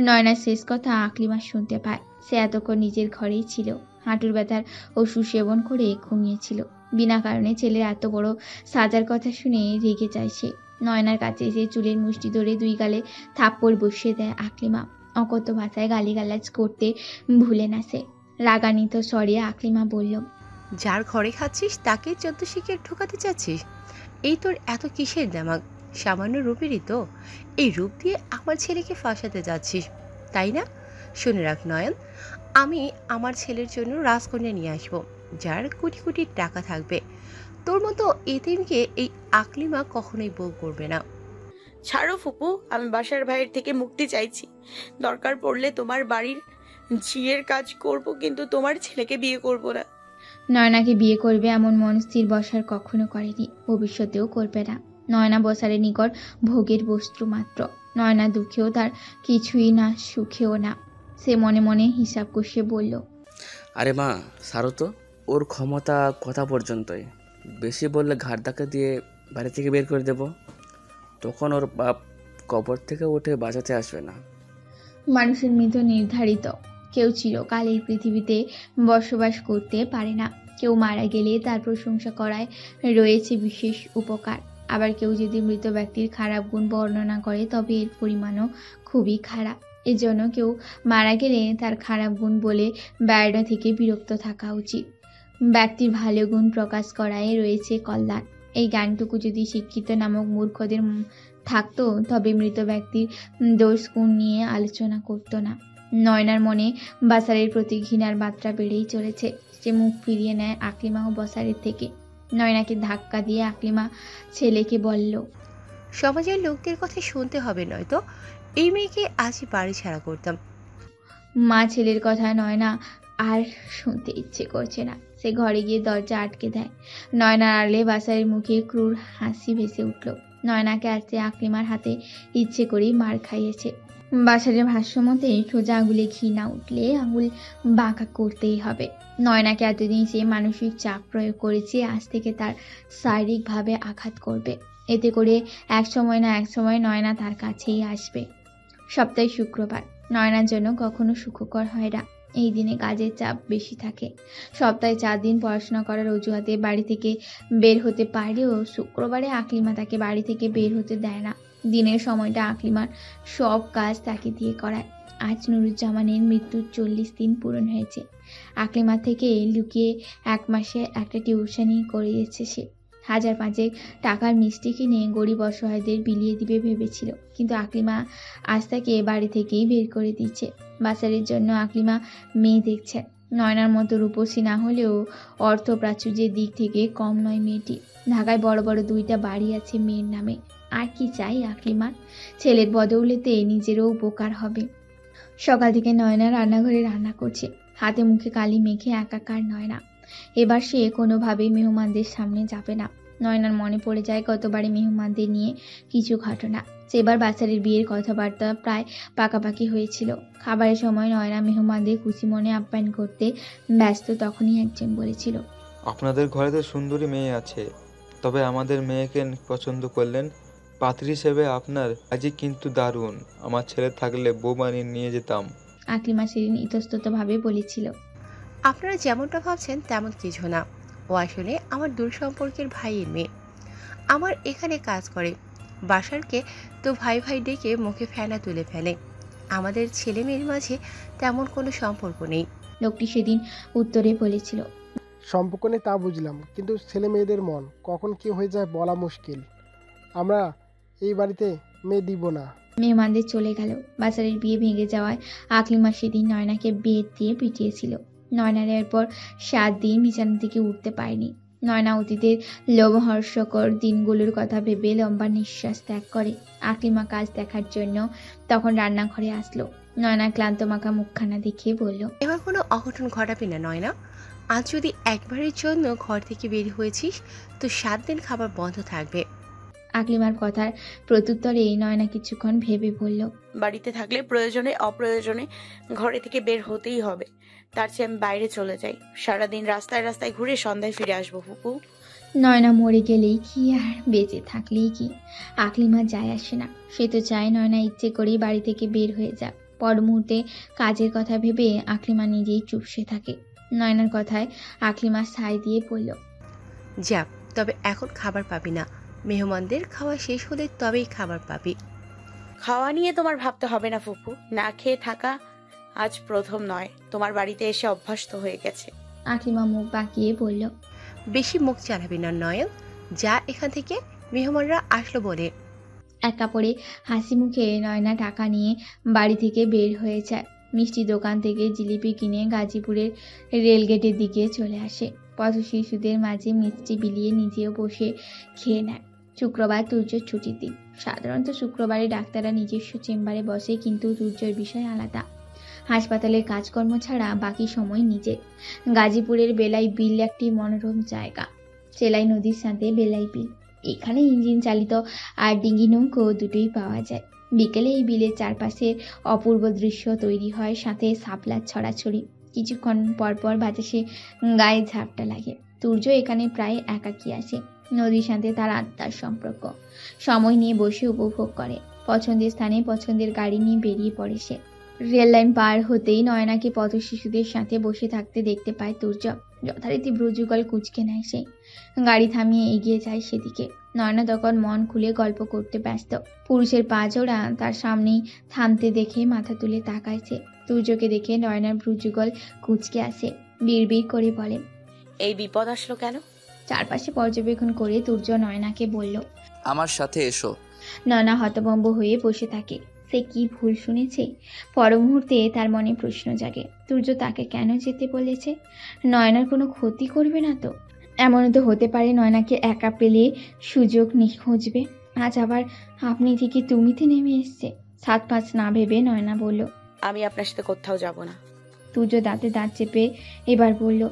নয়নার শেষ কথা আকলিমা শুনতে পায়। সে এতক্ষণ নিজের ঘরেই ছিল, হাঁটুর ব্যথার ওষুধ সেবন করে ঘুমিয়েছিল। বিনা কারণে ছেলের এত বড় সাজার কথা শুনে রেগে যায় সে। নয়নার কাছে এসে চুলের মুষ্টি ধরে 2 গালে থাপ্পড় বসিয়ে দেয় আকলিমা। অকথ্য ভাষায় গালিগালাজ করতে ভুলে না সে। রাগান্বিত স্বরে আকলিমা বলল, যার ঘরে খাচ্ছিস তাকে 14 শিকের ঢোকাতে চাচ্ছিস? এই তোর এত কিসের দিমাগ? সামান্য রূপেরই তো। এই রূপ দিয়ে আমার ছেলেকে ফাঁসাতে যাচ্ছিস, তাই না? শুনে রাখ নয়ন, আমি আমার ছেলের জন্য রাজকন্যা নিয়ে আসবো, যার কোটি কোটি টাকা থাকবে। তোর মতো এতিমকে এই আকলিমা কখনোই বউ করবে না। ছাড়ো ফুপু, আমি বাসার ভাইয়ের থেকে মুক্তি চাইছি। দরকার পড়লে তোমার বাড়ির ঝিয়ের কাজ করব, কিন্তু তোমার ছেলেকে বিয়ে করব না। নয়নাকে বিয়ে করবে এমন মনস্থির বসার কখনো করেনি, ভবিষ্যতেও করবে না। নয়না বসারের নিকট ভোগের বস্তু মাত্র। নয়না দুঃখেও তার কিছুই না, সুখেও না। সে মনে মনে হিসাব কষে বলল, আরে মা, ছাড়ো তো। ওর ক্ষমতা কথা পর্যন্তই। বেশি বললে ঘাট ধাক্কা দিয়ে বাড়ি থেকে বের করে দেব। তখন ওর বাপ কবর থেকে উঠে বাঁচাতে আসবে না। মানুষের মৃত্যু নির্ধারিত। কেউ চিরকাল এই পৃথিবীতে বসবাস করতে পারে না। কেউ মারা গেলে তার প্রশংসা করায় রয়েছে বিশেষ উপকার। আবার কেউ যদি মৃত ব্যক্তির খারাপ গুণ বর্ণনা করে তবে এর পরিমাণও খুবই খারাপ। এজন্য কেউ মারা গেলে তার খারাপ গুণ বলে বেড়ানো থেকে বিরক্ত থাকা উচিত। ব্যক্তির ভালো গুণ প্রকাশ করায় রয়েছে কল্যাণ। এই জ্ঞানটুকু যদি শিক্ষিত নামক মূর্খদের থাকতো তবে মৃত ব্যক্তির দোষ গুণ নিয়ে আলোচনা করতো না। নয়নার মনে বাসারের প্রতি ঘৃণার মাত্রা বেড়েই চলেছে। সে মুখ ফিরিয়ে নেয় আকলিমা ও বসারের থেকে। নয়নাকে ধাক্কা দিয়ে আকলিমা ছেলেকে বলল, সমাজের লোকদের কথা শুনতে হবে, নয়তো এই মেয়েকে আজই বাড়ি ছাড়া করতাম। মা ছেলের কথা নয়না আর শুনতে ইচ্ছে করছে না। সে ঘরে গিয়ে দরজা আটকে দেয়। নয়নার আড়লে বাসারের মুখে ক্রূর হাসি ভেসে উঠল। নয়নাকে আজকে আকলিমার হাতে ইচ্ছে করেই মার খাইয়েছে। বাসারের ভাষ্যমতে সোজা আঙুলে ঘি না উঠলে আঙুল বাঁকা করতেই হবে। নয়নাকে এতদিন সে মানসিক চাপ প্রয়োগ করেছে, আজ থেকে তার শারীরিকভাবে আঘাত করবে। এতে করে এক সময় না এক সময় নয়না তার কাছেই আসবে। সপ্তাহে শুক্রবার নয়নার জন্য কখনো সুখকর হয় না। এই দিনে কাজের চাপ বেশি থাকে। সপ্তাহে 4 দিন পড়াশোনা করার অজুহাতে বাড়ি থেকে বের হতে পারলেও শুক্রবারে আকলিমা তাকে বাড়ি থেকে বের হতে দেয় না। দিনের সময়টা আকলিমার সব কাজ তাকে দিয়ে করায়। আজ নুরুজ্জামানের মৃত্যুর 40 দিন পূরণ হয়েছে। আকলিমা থেকে লুকিয়ে 1 মাসে একটা টিউশনি করিয়েছে সে। 1000-5 টাকার মিষ্টি কিনে গরিব অসহায়দের বিলিয়ে দিবে ভেবেছিল, কিন্তু আকলিমা আজ তাকে বাড়ি থেকেই বের করে দিচ্ছে। বাসারের জন্য আকলিমা মেয়ে দেখছে। নয়নার মতো রূপসী না হলেও অর্থ প্রাচুর্যের দিক থেকে কম নয় মেয়েটি। ঢাকায় বড় বড় 2টা বাড়ি আছে মেয়ের নামে। আর কি চাই আকলিমার? ছেলের বদৌলতে নিজেরও উপকার হবে। সকাল থেকে নয়না রান্নাঘরে রান্না করছে। হাতে মুখে কালি মেখে একাকার নয়না। এবার সে কোনোভাবেই মেহমানদের সামনে যাবে না। নয়নার মনে পড়ে যায় গতবারে মেহমানদের নিয়ে কিছু ঘটনা। সেবার বাচ্চাদের বিয়ের কথাবার্তা প্রায় পাকাপাকি হয়েছিল। খাবারের সময় নয়না মেহমানদের খুশি মনে আপ্যায়ন করতে ব্যস্ত। তখনই একজন বলেছিল, আপনাদের ঘরে তো সুন্দরী মেয়ে আছে, তবে আমাদের মেয়েকে পছন্দ করলেন। পাত্রী হিসেবে আপনার কাজই কিন্তু দারুণ। আমার ছেলে থাকলে বউ বানিয়ে নিয়ে যেতাম। আকলিমা সেদিন ইতস্ততভাবে বলেছিল। আপনারা যেমনটা ভাবছেন তেমন কিছু না। ও আসলে আমার দূর সম্পর্কের ভাইয়ের মেয়ে। আমার এখানে কাজ করে। বাসারকে তো ভাই ভাই ডেকে মুখে ফেনা তুলে ফেলে। আমাদের ছেলে মেয়ের মাঝে তেমন কোনো সম্পর্ক নেই। লোকটি সেদিন উত্তরে বলেছিল, সম্পর্ক নেই তা বুঝলাম, কিন্তু ছেলে মেয়েদের মন কখন কি হয়ে যায় বলা মুশকিল। আমরা এই বাড়িতে মেয়ে দিব না। মেহমানদের চলে গেল। বাসারের বিয়ে ভেঙে যাওয়ায় আকলিমা সেদিন নয়নাকে বেত দিয়ে পিটিয়েছিল। নয়নার এরপর 7 দিন বিছানা থেকে উঠতে পারেনি। নয়না অতীতের লোমহর্ষকর দিনগুলোর কথা ভেবে লম্বা নিঃশ্বাস ত্যাগ করে। আকলিমা কাজ দেখার জন্য তখন রান্নাঘরে আসলো। নয়না ক্লান্ত মাখা মুখখানা দেখে বলল, এবার কোনো অঘটন ঘটাবি না নয়না। আজ যদি একবারের জন্য ঘর থেকে বের হয়েছিস তো 7 দিন খাবার বন্ধ থাকবে। আকলিমার কথার প্রত্যুত্তরে নয়না কিছুক্ষণ ভেবে বলল, বাড়িতে থাকলে প্রয়োজনে অপ্রয়োজনে ঘরে থেকে বের হতেই হবে। তার চেয়ে আমি বাইরে চলে যাই। সারাদিন রাস্তায় রাস্তায় ঘুরে সন্ধ্যায় ফিরে আসবো ফুপু। নয়না মরে গেলেই কি আর বেঁচে থাকলেই কি, আকলিমা যায় আসে না। সে তো চায় নয়না ইচ্ছে করেই বাড়ি থেকে বের হয়ে যাক। পর মুহূর্তে কাজের কথা ভেবে আকলিমা নিজেই চুপসে থাকে। নয়নার কথায় আকলিমা সায় দিয়ে বলল, যা, তবে এখন খাবার পাবি না। মেহমানদের খাওয়া শেষ হলে তবেই খাবার পাবি। খাওয়া নিয়ে তোমার ভাবতে হবে না ফুপু। না খেয়ে থাকা আজ প্রথম নয়। তোমার বাড়িতে এসে অভ্যস্ত হয়ে গেছে। আকলিমা মুখ বাঁকিয়ে বলল, বেশি মুখ চালাবি না নয়ন, যা এখান থেকে। মেহমানরা আসলো বলে। এক কাপড়ে হাসি মুখে নয়না টাকা নিয়ে বাড়ি থেকে বের হয়ে যায়। মিষ্টি দোকান থেকে জিলিপি কিনে গাজীপুরের রেলগেটের দিকে চলে আসে। পথ শিশুদের মাঝে মিষ্টি বিলিয়ে নিজেও বসে খেয়ে নেয়। শুক্রবার তুর্যর ছুটির দিন। সাধারণত শুক্রবারে ডাক্তাররা নিজস্ব চেম্বারে বসে, কিন্তু তুর্যর বিষয় আলাদা। হাসপাতালের কাজকর্ম ছাড়া বাকি সময় নিজে। গাজীপুরের বেলাই বিল একটি মনোরম জায়গা। চেলাই নদীর সাথে বেলাই বিল। এখানে ইঞ্জিন চালিত আর ডিঙ্গি নৌকো দুটোই পাওয়া যায়। বিকেলে এই বিলের চারপাশে অপূর্ব দৃশ্য তৈরি হয়, সাথে শাপলার ছড়াছড়ি। কিছুক্ষণ পরপর বাতাসে গায়ে ঝাপটা লাগে। তুর্য এখানে প্রায় একাকী আসে। নদীর সাথে তার আত্মার সম্পর্ক। সময় নিয়ে বসে উপভোগ করে। পছন্দের স্থানে পছন্দের গাড়ি নিয়ে বেরিয়ে পড়ে সে। রেল লাইন পার হতেই নয়নাকে পথ শিশুদের সাথে বসে থাকতে দেখতে পায় তুর্য। যথারীতি ব্রুযুগল কুঁচকে নেয় সে। গাড়ি থামিয়ে এগিয়ে যায় সেদিকে। নয়না তখন মন খুলে গল্প করতে ব্যস্ত। পুরুষের পা জোড়া তার সামনেই থামতে দেখে মাথা তুলে তাকায় সে। তুর্যকে দেখে নয়নার ব্রুযুগল কুঁচকে আসে। বিড়বিড় করে বলে, এই বিপদ আসলো কেন? চারপাশে পর্যবেক্ষণ করে তুর্য নয়নাকে বলল, আমার সাথে এসো। নয়না হতভম্ব হয়ে বসে থাকে। সে কি ভুল শুনেছে? পর মুহূর্তে তার মনে প্রশ্ন জাগে, তুর্য তাকে কেন যেতে বলেছে? নয়নার কোনো ক্ষতি করবে না তো? এমনও তো হতে পারে নয়নাকে একা পেলে সুযোগ খুঁজবে। আজ আবার আপনি থেকে তুমিতে নেমে এসছে। 7-5 না ভেবে নয়না বলল, আমি আপনার সাথে কোথাও যাব না। তুর্য দাঁতে দাঁত চেপে এবার বলল,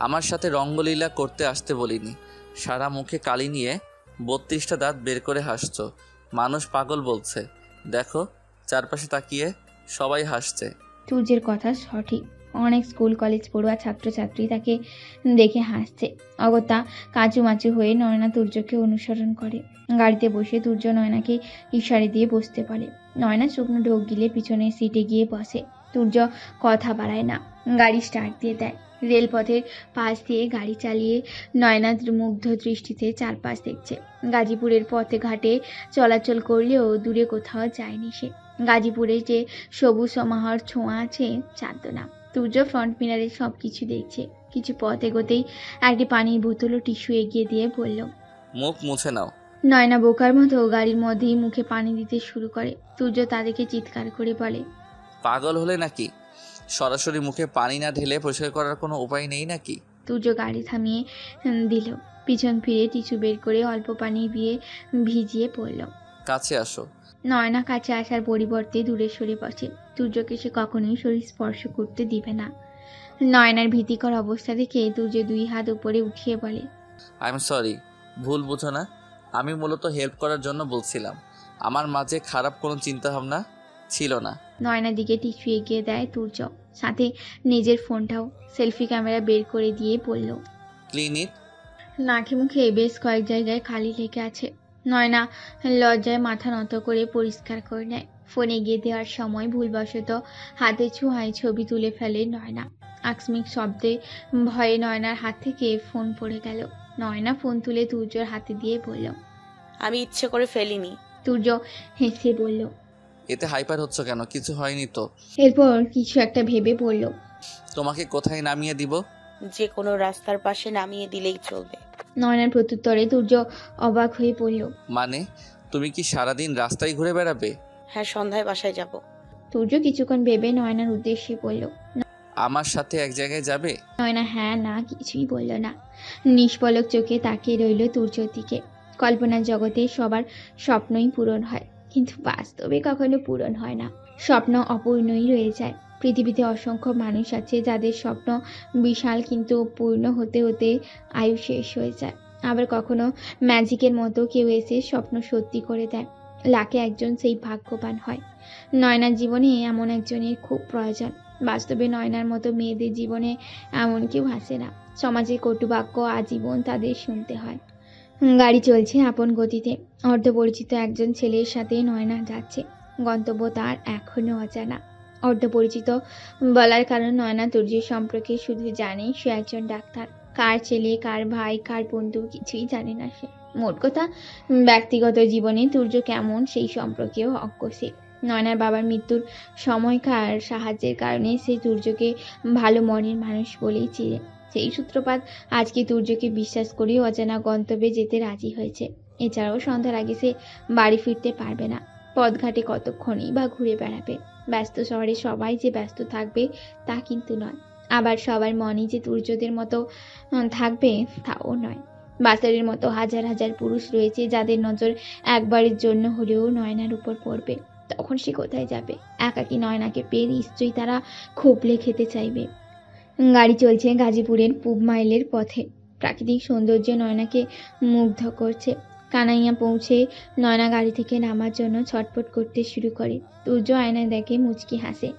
আমার সাথে রঙ্গলীলা করতে আসতে বলিনি। সারা মুখে কালি নিয়ে 32টা দাঁত বের করে হাসছো। মানুষ পাগল বলছে। দেখো চারপাশে তাকিয়ে সবাই হাসছে। তুর্যের কথা সঠিক। অনেক স্কুল কলেজ পড়ুয়া ছাত্রছাত্রী তাকে দেখে হাসছে। অগত্যা কাঁচুমাচু হয়ে নয়না তুর্যকে অনুসরণ করে। গাড়িতে বসে তুর্য নয়নাকে ইশারা দিয়ে বসতে বলে। নয়না শুকনো ঢোক গিলে পিছনের সিটে গিয়ে বসে। তুর্য কথা বাড়ায় না, গাড়ি স্টার্ট দিয়ে দেয়। রেলপথের পাশ দিয়ে গাড়ি চালিয়ে নয়না মুগ্ধ দৃষ্টিতে চারপাশ দেখছে। গাজীপুরের পথে ঘাটে চলাচল করলেও দূরে কোথাও যায়নি সে। গাজীপুরে যে সবুজ সমাহার ছোঁয়া আছে জানত না। তুর্য ফ্রন্ট মিরারে সব কিছু দেখছে। কিছু পথ এগোতেই একটি পানির বোতল ও টিস্যু এগিয়ে দিয়ে বলল, মুখ মুছে নাও। নয়না বোকার মতো গাড়ির মধ্যেই মুখে পানি দিতে শুরু করে। তুর্য তাদেরকে চিৎকার করে বলে, পাগল হলে নাকি? সরাসরি মুখে পানি না ঢেলে পরিষ্কার করার কোনো উপায় নেই নাকি? তুর্য গাড়ি থামিয়ে দিল। পিছন ফিরে টিস্যু বের করে অল্প পানি দিয়ে ভিজিয়ে পড়ল। কাছে আসো। নয়না কাছে আসার পরিবর্তে দূরে সরে বসে। তুর্যকে সে কখনোই শরীর স্পর্শ করতে দিবে না। নয়নার ভীতিকর অবস্থা দেখে তুর্য 2 হাত উপরে উঠিয়ে বলে, আই এম সরি। ভুল বুঝো না, আমি মূলত হেল্প করার জন্য বলছিলাম। আমার মাঝে খারাপ কোনো চিন্তাভাবনা ছিল না। নয়নার দিকে টিস্যু এগিয়ে দেয় তুর্য, সাথে নিজের ফোনটাও সেলফি ক্যামেরা বের করে দিয়ে বলল, ক্লিন ইট। নাকে মুখে বেশ কয়েক জায়গায় খালি লেগে আছে। নয়না লজ্জায় মাথা নত করে পরিষ্কার করে নেয়। ফোন এগিয়ে দেওয়ার সময় ভুলবশত হাতে ছোঁয়ায় ছবি তুলে ফেলে নয়না। আকস্মিক শব্দে ভয়ে নয়নার হাত থেকে ফোন পড়ে গেল। নয়না ফোন তুলে তুর্যর হাতে দিয়ে বলল, আমি ইচ্ছে করে ফেলিনি। তুর্য হেসে বলল, এতে হাইপার হচ্ছ কেন? কিছু হয়নি তো। এরপর কিছু একটা ভেবে বলল, তোমাকে কোথায় নামিয়ে দিব? যে কোনো রাস্তার পাশে নামিয়ে দিলেই চলবে। নয়নার প্রত্যুত্তরে তুর্য অবাক হয়ে পড়ল। মানে তুমি কি সারাদিন রাস্তায় ঘুরে বেড়াবে? হ্যাঁ, সন্ধ্যায় বাসায় যাব। তুর্য কিছুক্ষণ ভেবে নয়নার উদ্দেশ্যে বলল, আমার সাথে এক জায়গায় যাবে? নয়না হ্যাঁ না কিছুই বলল না। নিষ্পলক চোখে তাকিয়ে রইল তুর্যর দিকে। কল্পনার জগতে সবার স্বপ্নই পূরণ হয়, কিন্তু বাস্তবে কখনো পূরণ হয় না। স্বপ্ন অপূর্ণই রয়ে যায়। পৃথিবীতে অসংখ্য মানুষ আছে যাদের স্বপ্ন বিশাল, কিন্তু পূর্ণ হতে হতে আয়ু শেষ হয়ে যায়। আবার কখনো ম্যাজিকের মতো কেউ এসে স্বপ্ন সত্যি করে দেয়। লাখে একজন সেই ভাগ্যবান হয়। নয়নার জীবনে এমন একজনের খুব প্রয়োজন। বাস্তবে নয়নার মতো মেয়েদের জীবনে এমন কেউ আসে না। সমাজের কটুবাক্য আজীবন তাদের শুনতে হয়। গাড়ি চলছে আপন গতিতে। অর্ধপরিচিত একজন ছেলের সাথে নয়না যাচ্ছে। গন্তব্য তার এখনো অজানা। অর্ধপরিচিত বলার কারণ নয়না তুর্যের সম্পর্কে শুধু জানে সে একজন ডাক্তার। কার ছেলে, কার ভাই, কার বন্ধু কিছুই জানে না সে। মোট কথা, ব্যক্তিগত জীবনে তুর্য কেমন সেই সম্পর্কেও অজ্ঞ সে। নয়নার বাবার মৃত্যুর সময়কার সাহায্যের কারণে সে তুর্যকে ভালো মনের মানুষ বলেই চিনে। সেই সূত্রপাত আজকে তুর্যকে বিশ্বাস করে অজানা গন্তব্যে যেতে রাজি হয়েছে। এছাড়াও সন্ধ্যার আগে সে বাড়ি ফিরতে পারবে না। পথঘাটে কতক্ষণই বা ঘুরে বেড়াবে। ব্যস্ত শহরে সবাই যে ব্যস্ত থাকবে তা কিন্তু নয়। আবার সবার মনে যে তুর্যদের মতো থাকবে তাও নয়। বাসারের মতো হাজার হাজার পুরুষ রয়েছে যাদের নজর একবারের জন্য হলেও নয়নার উপর পড়বে। তখন সে কোথায় যাবে? একাকী নয়নাকে পেয়ে নিশ্চয়ই তারা খোপলে খেতে চাইবে। গাড়ি চলছে গাজীপুরের পূব মাইলের পথে। প্রাকৃতিক সৌন্দর্য নয়নাকে মুগ্ধ করছে। কানাইয়া পৌঁছে নয়না গাড়ি থেকে নামার জন্য ছটফট করতে শুরু করে। তুর্য আয়নায় দেখে, মুচকি হাসে।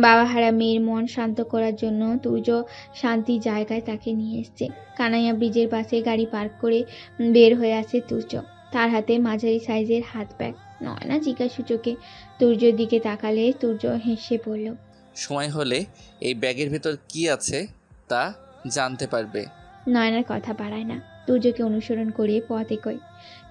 বাবা হারা মেয়ের মন শান্ত করার জন্য তুর্য শান্তি জায়গায় তাকে নিয়ে এসছে। কানাইয়া ব্রিজের পাশে গাড়ি পার্ক করে বের হয়ে আসে তুর্য। তার হাতে মাঝারি সাইজের হাত ব্যাগ। নয়না জিজ্ঞাসু চোখে তুর্যর দিকে তাকালে তুর্য হেসে বলল, সময় হলে এই ব্যাগের ভেতর কি আছে তা জানতে পারবে। নয়নার কথা বাড়ায় না, তুর্যকে অনুসরণ করে পথ এগোয়।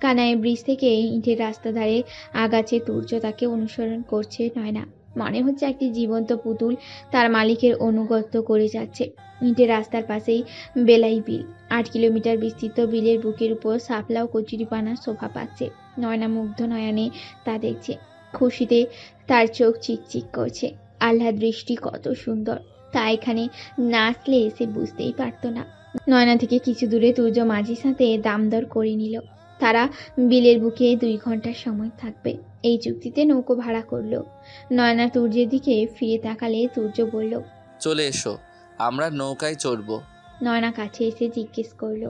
কানাই ব্রিজ থেকে ইটের রাস্তা ধারে আগাছে তুর্য, তাকে অনুসরণ করছে নয়না। মনে হচ্ছে একটি জীবন্ত পুতুল তার মালিকের অনুগত্য করে যাচ্ছে। ইটের রাস্তার পাশেই বেলাই বিল। 8 কিলোমিটার বিস্তৃত বিলের বুকের উপর সাপলাও কচুরিপানা শোভা পাচ্ছে। নয়না মুগ্ধ নয়নে তা দেখছে। খুশিতে তার চোখ চিকচিক করছে। আল্লাহর দৃষ্টি কত সুন্দর, তা এখানে না আসলে সে বুঝতেই পারত না। নয়না থেকে কিছু দূরে তুর্য মাঝির সাথে দাম দর করে নিল। তারা বিলের বুকে 2 ঘন্টার সময় থাকবে। এই চুক্তিতে নৌকো ভাড়া করলো। নয়না তুর্যের দিকে ফিরে তাকালে তুর্য বলল, চলে এসো, আমরা নৌকায় চড়বো। নয়না কাছে এসে জিজ্ঞেস করলো,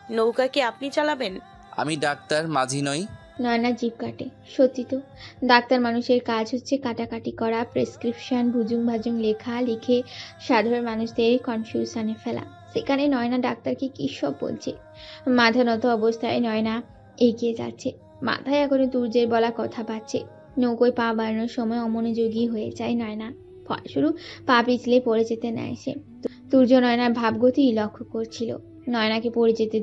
নৌকা কি আপনি চালাবেন? আমি ডাক্তার, মাঝি নই। নয়না জিভ কাটে। সত্যি তো, ডাক্তার মানুষের কাজ হচ্ছে কাটাকাটি করা, প্রেসক্রিপশন ভুজুং ভাজুং লেখা লিখে সাধারণ মানুষদের কনফিউশনে ফেলা। সেখানে নয়না ডাক্তারকে কী সব বলছে। মাথা নত অবস্থায় নয়না এগিয়ে যাচ্ছে। মাথায় এখনো তুর্যের বলা কথা পাচ্ছে। নৌকোয় পা বাড়ানোর সময় অমনোযোগী হয়ে যায় নয়না। ফলস্বরূপ পা পিছলে পড়ে যেতে নেয় সে। তুর্য নয়নার ভাবগতি লক্ষ্য করছিল। নয়নাকে পড়ে যেতে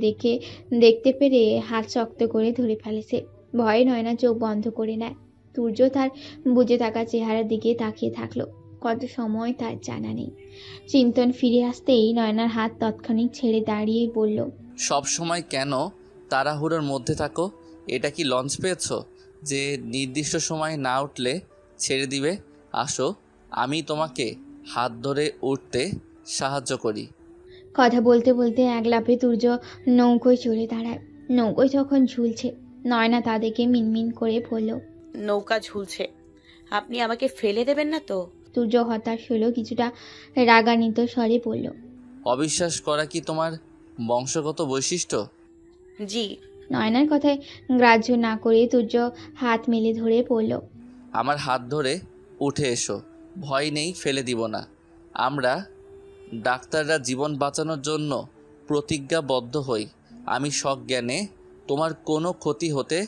দেখতে পেরে হাত শক্ত করে ধরে ফেলেছে। ভয়ে নয়না চোখ বন্ধ করে নেয়। তুর্য তার বুঝে থাকা চেহারার দিকে তাকিয়ে থাকলো। কত সময় তার জানা নেই। চিন্তন ফিরে আসতেই নয়নার হাত তৎক্ষণিক ছেড়ে দাঁড়িয়ে বলল, সব সময় কেন তাড়াহুড়োর মধ্যে থাকো? এটা কি লঞ্চ পেয়েছো যে নির্দিষ্ট সময় না উঠলে ছেড়ে দিবে? আসো, আমি তোমাকে হাত ধরে উঠতে সাহায্য করি। কথা বলতে বলতে এক লাফে তুর্য নৌকোয় চড়ে দাঁড়ায়। নৌকোয় তখন ঝুলছে। নয়না তা দেখে মিনমিন করে বলল, নৌকা ঝুলছে, আপনি আমাকে ফেলে দেবেন না তো? তুর্য হতাশ হলো, কিছুটা রাগান্বিত স্বরে বলল, অবিশ্বাস করা কি তোমার বংশগত বৈশিষ্ট্য? জি। নয়নার কথায় গ্রাহ্য না করে তুর্য হাত মেলে ধরে পড়ল। আমার হাত ধরে উঠে এসো, ভয় নেই, ফেলে দিব না। আমরা ডাক্তাররা জীবন বাঁচানোর জন্য প্রতিজ্ঞাবদ্ধ হই। আমি সজ্ঞানে তোমার কোনো ক্ষতি হতে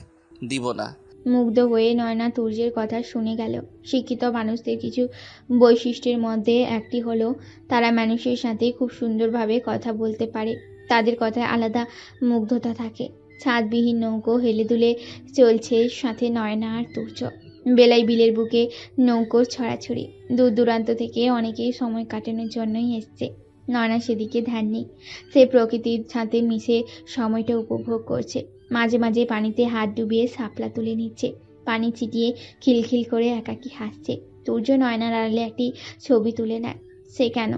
দিব না। মুগ্ধ হয়ে নয়না তুর্যের কথা শুনে গেল। শিক্ষিত মানুষদের কিছু বৈশিষ্ট্যের মধ্যে একটি হলো তারা মানুষের সাথে খুব সুন্দরভাবে কথা বলতে পারে। তাদের কথায় আলাদা মুগ্ধতা থাকে। ছাদবিহীন নৌকো হেলে দুলে চলছে, সাথে নয়না আর তুর্য। বেলাই বিলের বুকে নৌকোর ছড়াছড়ি। দূর দূরান্ত থেকে অনেকেই সময় কাটানোর জন্যই এসছে। নয়না সেদিকে ধ্যান নেই। সে প্রকৃতির সাথে মিশে সময়টা উপভোগ করছে। মাঝে মাঝে পানিতে হাত ডুবিয়ে শাপলা তুলে নিচ্ছে। পানি ছিটিয়ে খিলখিল করে একাকী হাসছে। তুর্য নয়নার আড়ালে একটি ছবি তুলে নেয়। সে কেন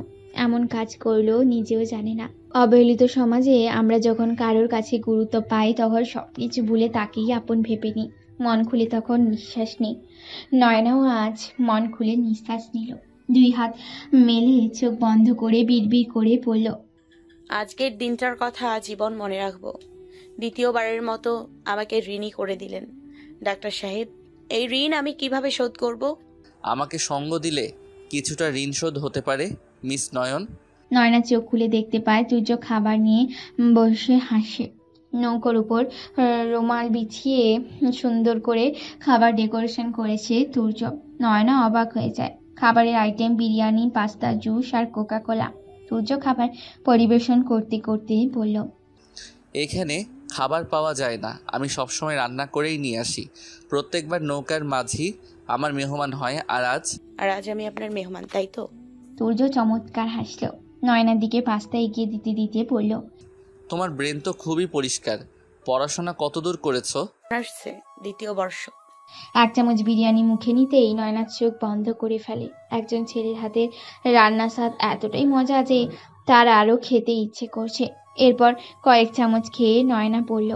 এমন কাজ করলো নিজেও জানে না। অবহেলিত সমাজে আমরা যখন কারোর কাছে গুরুত্ব পাই তখন সবকিছু ভুলে তাকেই আপন ভেবে নিই। মন খুলে তখন নিঃশ্বাস নেই। নয়নাও আজ মন খুলে নিঃশ্বাস নিল। দুই হাত মেলে চোখ বন্ধ করে বিড়বিড় করে পড়ল, আজকের দিনটার কথা আজীবন মনে রাখবো। দ্বিতীয়বারের মতো আমাকে ঋণী করে দিলেন ডাক্তার সাহেব। এই ঋণ আমি কিভাবে শোধ করব? আমাকে সঙ্গ দিলে কিছুটা ঋণ শোধ হতে পারে মিস নয়ন। নয়না চোখ খুলে দেখতে পায় তুর্য খাবার নিয়ে বসে হাসে। নৌকোর উপর রুমাল বিছিয়ে সুন্দর করে খাবার ডেকোরেশন করেছে তুর্য। নয়না অবাক হয়ে যায়। খাবারের আইটেম বিরিয়ানি, পাস্তা, জুস আর কোকা কোলা। তুর্য খাবার পরিবেশন করতে করতেই বলল, এখানে খাবার পাওয়া যায় না, আমি সবসময় রান্না করেই নিয়ে আসি। প্রত্যেকবার নৌকার মাঝি আমার মেহমান হয়, আর আজ আমি আপনার মেহমান, তাই তো? তুর্য চমৎকার হাসল। নয়নার দিকে পাস্তা এগিয়ে দিতে দিতে বলল, তোমার ব্রেন তো খুবই পরিষ্কার। পড়াশোনা কতদূর করেছো? আসছে দ্বিতীয় বর্ষ। এক চামচ বিরিয়ানি মুখে নিতেই নয়নার চোখ বন্ধ করে ফেলে। একজন ছেলের হাতের রান্নার স্বাদ এতটাই মজা যে তার আরো খেতে ইচ্ছে করছে। এরপর কয়েক চামচ খেয়ে নয়না বলল,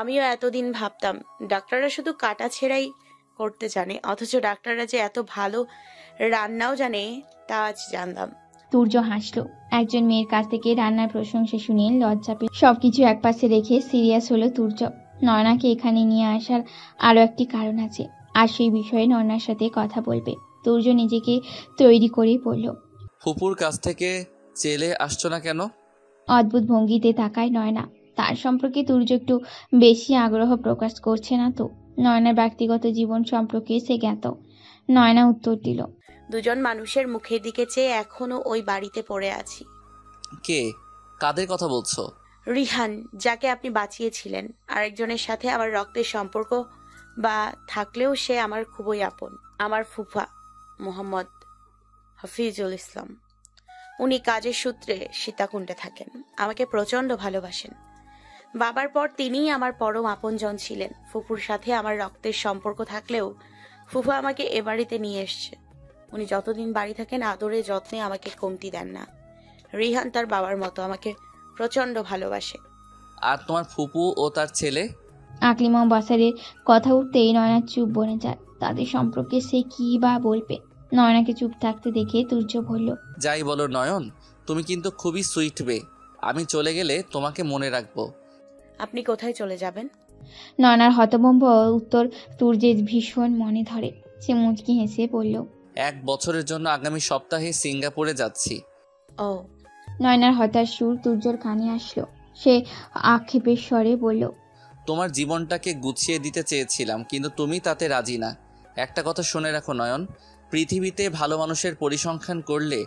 আমিও এতদিন ভাবতাম ডাক্তাররা শুধু কাটা ছেঁড়াই করতে জানে, অথচ ডাক্তাররা যে এত ভালো রান্নাও জানে তা আজ জানলাম। তুর্য হাসলো। একজন মেয়ের কাছ থেকে রান্নার প্রশংসা শুনে লজ্জা পেয়ে সবকিছু একপাশে রেখে সিরিয়াস হলো তুর্য। নয়নাকে এখানে নিয়ে আসার আরো একটি কারণ আছে, আর সেই বিষয়ে নয়নার সাথে কথা বলবে। তুর্য নিজেকে তৈরি করেই বলল, ফুপুর কাছ থেকে চেলে আসছো না কেন? অদ্ভুত ভঙ্গিতে তাকায় নয়না। তার সম্পর্কে তুর্য একটু বেশি আগ্রহ প্রকাশ করছে না তো? নয়নার ব্যক্তিগত জীবন সম্পর্কে সে জ্ঞাত। নয়না উত্তর দিল, দুজন মানুষের মুখের দিকে চেয়ে এখনো ওই বাড়িতে পড়ে আছি। কে? কাদের কথা বলছো? রিহান, যাকে আপনি বাঁচিয়েছিলেন। আরেকজনের সাথে আমার রক্তের সম্পর্ক বা থাকলেও সে আমার খুবই আপন। আমার ফুফা মোহাম্মদ হাফিজুল ইসলাম। উনি কাজের সূত্রে সীতাকুণ্ডে থাকেন। আমাকে প্রচন্ড ভালোবাসেন। বাবার পর তিনিই আমার পরম আপনজন ছিলেন। ফুফুর সাথে আমার রক্তের সম্পর্ক থাকলেও ফুফা আমাকে এ বাড়িতে নিয়ে এসছে। উনি যতদিন বাড়ি থাকেন আদরে যত্নে আমাকে কমতি দেন না। রিহান তার বাবার মতো আমাকে প্রচন্ড ভালোবাসে। আর তোমার ফুপু ও তার ছেলে? আকলিমা বাসারের কথা উঠতেই নয়না চুপ বনে যায়। তাদের সম্পর্কে সে কি বা বলবে। নয়নাকে চুপ থাকতে দেখে তুর্য বলল, যাই বলো নয়ন, তুমি কিন্তু খুবই সুইট বে। আমি চলে গেলে তোমাকে মনে রাখবো। আপনি কোথায় চলে যাবেন? নয়নার হতভম্ব উত্তর তুর্যের ভীষণ মনে ধরে। সে মুচকি হেসে বলল, 1 বছরের জন্য আগামী সপ্তাহে সিঙ্গাপুরে যাচ্ছি। ও। নয়নার হতাশ সুর তুর্যর কানে আসলো। সে আক্ষেপের স্বরে বলল, তোমার জীবনটাকে গুছিয়ে দিতে চেয়েছিলাম, কিন্তু তুমি তাতে রাজি না। একটা কথা শুনে রাখো নয়ন, পৃথিবীতে ভালো মানুষের পরিসংখ্যান করলে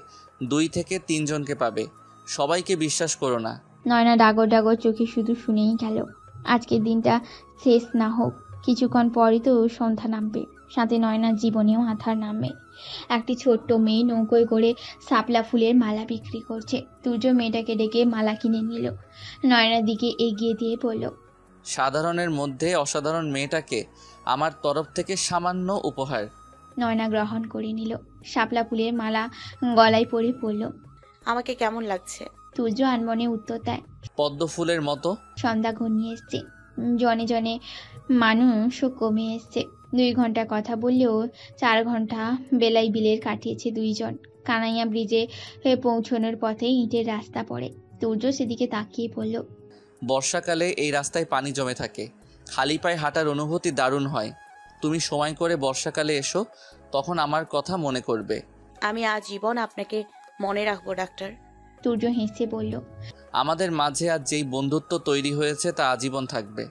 2 থেকে 3 জনকে পাবে। সবাইকে বিশ্বাস করো না। নয়না ডাগর ডাগর চোখে শুধু শুনেই গেল। আজকের দিনটা শেষ না হোক, কিছুক্ষণ পরই তো সন্ধ্যা নামবে। সাথে নয়নার জীবনেও আধার নামবে। একটি ছোট্ট মেয়ে নৌকোয় করে শাপলা ফুলের মালা বিক্রি করছে। তুর্য মেয়েটাকে ডেকে মালা কিনে নিল। নয়নার দিকে এগিয়ে দিয়ে বলল, সাধারণের মধ্যে অসাধারণ মেয়েটাকে আমার তরফ থেকে সামান্য উপহার। নয়না গ্রহণ করে নিল। শাপলা ফুলের মালা গলায় পরে পড়ল। আমাকে কেমন লাগছে? তুর্য আনমনে উত্তর দেয়, পদ্ম ফুলের মতো। সন্ধ্যা ঘনিয়ে এসছে। জনে জনে মানুষও কমে এসছে। 2 ঘন্টা কথা বললেও 4 ঘন্টা বেলাই বিলের কাটিয়েছে দুইজন। কানাইয়া ব্রিজে পৌঁছানোর পথে ইটের রাস্তা পড়ে। তুর্য সেদিকে তাকিয়ে পড়ল। বর্ষাকালে এই রাস্তায় পানি জমে থাকে, খালি পায়ে হাঁটার অনুভূতি দারুণ হয়। তুমি সময় করে বর্ষাকালে এসো, তখন আমার কথা মনে করবে। আমি আজীবন আপনাকে মনে রাখবো ডাক্তার। তুর্য হেসে বলল, আমাদের মাঝে আজ যেই বন্ধুত্ব তৈরি হয়েছে তা আজীবন থাকবে।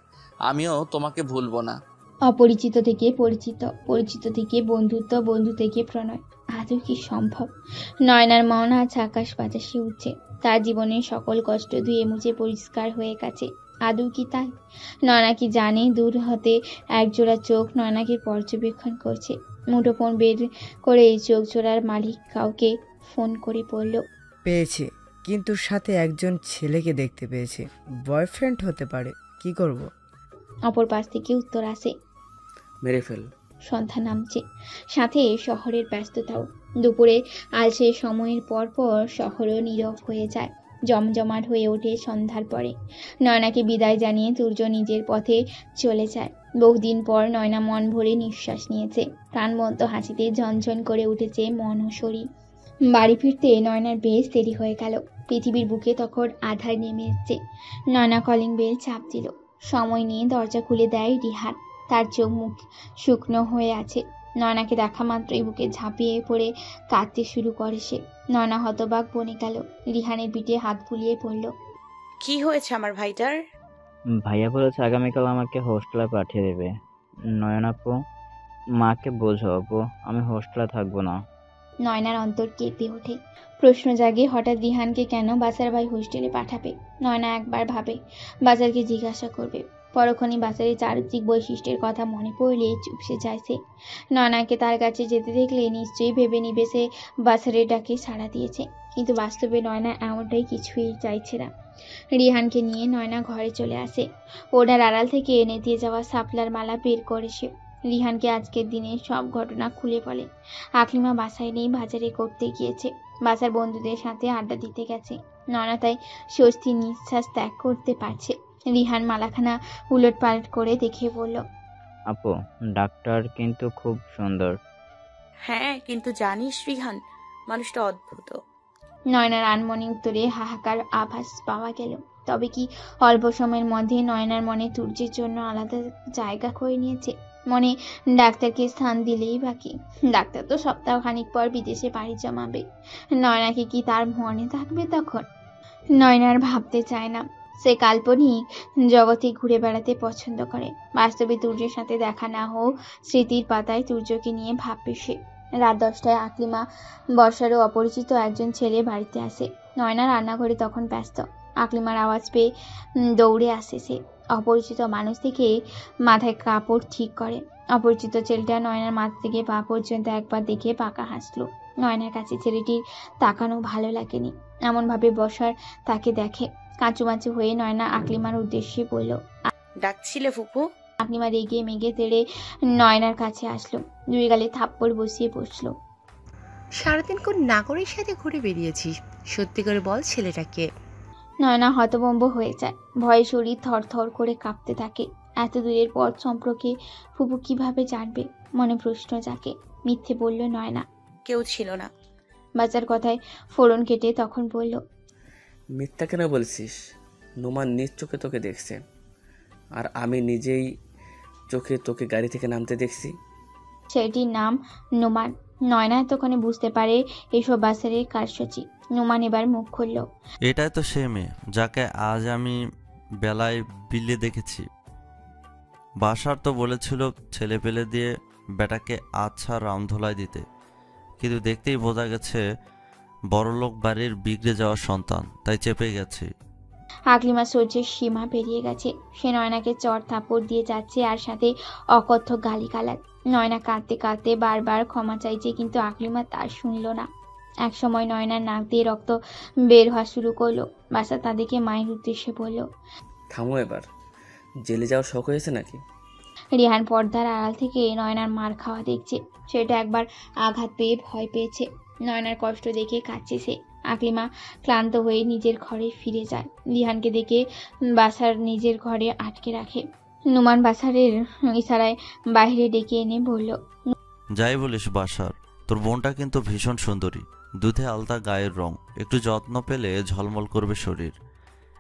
আমিও তোমাকে ভুলবো না। অপরিচিত থেকে পরিচিত, পরিচিত থেকে বন্ধুত্ব, বন্ধু থেকে প্রণয়, আদৌ কি সম্ভব? নয়নার মন আজ আকাশ বাতাসে উঠছে। তার জীবনের সকল কষ্ট ধুয়ে মুছে পরিষ্কার হয়ে গেছে। আদৌ কি তাই? নয়না কি জানে দূর হতে একজোড়া চোখ নয়নাকে পর্যবেক্ষণ করছে? মুঠোফোন বের করে এই চোখ জোড়ার মালিক কাউকে ফোন করে বলল, পেয়েছি, কিন্তু সাথে একজন ছেলেকে দেখতে পেয়েছি। বয়ফ্রেন্ড হতে পারে, কি করব? অপর পাশ থেকে উত্তর আসে, মেরে ফেল। সন্ধ্যা নামছে, সাথে শহরের ব্যস্ততাও। দুপুরে আলসে সময়ের পর পর শহরও নীরব হয়ে যায়, জমজমাট হয়ে ওঠে সন্ধ্যার পরে। নয়নাকে বিদায় জানিয়ে তুর্য নিজের পথে চলে যায়। বহুদিন পর নয়না মন ভরে নিঃশ্বাস নিয়েছে। প্রাণবন্ত হাসিতে ঝনঝন করে উঠেছে মন ও শরীর। বাড়ি ফিরতে নয়নার বেশ দেরি হয়ে গেল। পৃথিবীর বুকে তখন আধার নেমে এসছে। নয়না কলিং বেল চাপ দিল। সময় নিয়ে দরজা খুলে দেয় রিহান। তার চোখ মুখ শুকনো হয়ে আছে। নয়নাকে দেখা মাত্রই বুকে ঝাঁপিয়ে পড়ে কাঁদতে শুরু করে সে। নয়না হতবাক বনে গেল। রিহানের পিঠে হাত বুলিয়ে পড়ল। কি হয়েছে আমার ভাইটার? ভাইয়া বলেছে আগামীকাল আমাকে হোস্টেলে পাঠিয়ে দেবে। নয়ন আপু, মাকে বোঝো আপু, আমি হোস্টেলে থাকবো না। নয়নার অন্তর কেঁপে ওঠে। প্রশ্ন জাগে, হঠাৎ রিহানকে কেন বাসার ভাই হোস্টেলে পাঠাবে? নয়না একবার ভাবে বাজারকে জিজ্ঞাসা করবে। পরক্ষণই বাজারের চারিত্রিক বৈশিষ্ট্যের কথা মনে পড়লে চুপসে যায় সে। নয়নাকে তার কাছে যেতে দেখলে নিশ্চয়ই ভেবে নিবে সে বাজারের ডাকে সাড়া দিয়েছে। কিন্তু বাস্তবে নয়না এমনটাই কিছুই চাইছে না। রিহানকে নিয়ে নয়না ঘরে চলে আসে। ওনার আড়াল থেকে এনে দিয়ে যাওয়া শাপলার মালা বের করে সে। রিহানকে আজকের দিনে সব ঘটনা খুলে বলে। আকলিমা বাসায় নেই, বাজারে করতে গিয়েছে। বাসার বন্ধুদের সাথে আড্ডা দিতে গেছে। নয়না তাই স্বস্তির নিঃশ্বাস ত্যাগ করতে পারছে। রিহান মালাখানা উলট পালট করে দেখে বলল, আপু, ডাক্তার কিন্তু খুব সুন্দর। হ্যাঁ, কিন্তু জানিস রিহান, মানুষটা অদ্ভুত। নয়নার আনমনে উত্তরে হাহাকার আভাস পাওয়া গেল। তবে কি অল্প সময়ের মধ্যে নয়নার মনে তুর্যের জন্য আলাদা জায়গা করে নিয়েছে? মনে ডাক্তারকে স্থান দিলেই বাকি। ডাক্তার তো সপ্তাহখানিক পর বিদেশে পাড়ি জমাবে। নয়নাকে কি তার মনে থাকবে তখন? নয়নার ভাবতে চায় না। সে কাল্পনিক জগতে ঘুরে বেড়াতে পছন্দ করে। বাস্তবে তুর্যের সাথে দেখা না হোক, স্মৃতির পাতায় তুর্যকে নিয়ে ভাববে সে। রাত 10টায় আকলিমা বর্ষারও অপরিচিত একজন ছেলে বাড়িতে আসে। নয়না রান্নাঘরে তখন ব্যস্ত। আকলিমার আওয়াজ পেয়ে দৌড়ে আসে সে। অপরিচিত মানুষ থেকে মাথায় কাপড় ঠিক করে। অপরিচিত ছেলেটা নয়নার মাথা থেকে পা পর্যন্ত একবার দেখে পাকা হাসলো। নয়নার কাছে ছেলেটির তাকানো ভালো লাগেনি। এমনভাবে বর্ষার তাকে দেখে। কাঁচুমাচু হয়ে নয়না আকলিমার উদ্দেশ্যে বলল, ডাকছিলে ফুপু? আকলিমা রেগে মেগে তেড়ে নয়নার কাছে আসলো। দুই গালে থাপ্পড় বসিয়ে বসলো। সারাদিন কোন নাগরের সাথে ঘুরে বেরিয়েছিস? সত্যি করে বল, ছেলেটাকে। নয়না হতভম্ব হয়ে যায়। ভয়ে শরীর থরথর করে কাঁপতে থাকে। এত দূরের পথ সম্পর্কে ফুপু কিভাবে জানবে? মনে প্রশ্ন জাগে। মিথ্যে বলল নয়না। কেউ ছিল না। বাচ্চার কথায় ফোড়ন কেটে তখন বলল, মিথ্যা কেন বলছিস? নোমান নিজ চোখে তোকে দেখছে, আর আমি নিজেই চোখে তোকে গাড়ি থেকে নামতে দেখছি। ছেলেটির নাম নোমান। নয়না এতক্ষণে বুঝতে পারে এসব বাসারের কারসাজি। নোমান এবার মুখ খুলল। এটাই তো সে মেয়ে যাকে আজ আমি বেলায় বিলে দেখেছি। বাসার তো বলেছিল ছেলে পেলে দিয়ে বেটাকে আচ্ছা রামধোলাই দিতে, কিন্তু দেখতেই বোঝা গেছে বড়লোক বাড়ির বিগড়ে যাওয়া সন্তান, তাই চেপে গেছে। আকলিমা সহ্যের সীমা পেরিয়ে গেছে। সে নয়নাকে চড় থাপড় দিয়ে যাচ্ছে, আর সাথে অকথ্য গালিগালাজ। নয়না কাঁদতে কাঁদতে বারবার ক্ষমা চাইছে, কিন্তু আকলিমা তার শুনল না। একসময় নয়নার নাক দিয়ে রক্ত বের হওয়া শুরু করলো। বাসা তাদেরকে মায়ের উদ্দেশ্যে বলল, থামো এবার, জেলে যাওয়ার শখ হয়েছে নাকি? রিহান পর্দার আড়াল থেকে নয়নার মার খাওয়া দেখছে। সেটা একবার আঘাত পেয়ে ভয় পেয়েছে। নয়নার কষ্ট দেখে কাঁদছে সে। আকলিমা ক্লান্ত হয়ে নিজের ঘরে ফিরে যায়। রিহানকে দেখে বাসার নিজের ঘরে আটকে রাখে। নুমান বাসারের ইশারায় বাইরে ডেকে এনে বলল, যাই বলিস বাসার, তোর বোনটা কিন্তু ভীষণ সুন্দরী, দুধে আলতা গায়ের রং, একটু যত্ন পেলে ঝলমল করবে শরীর।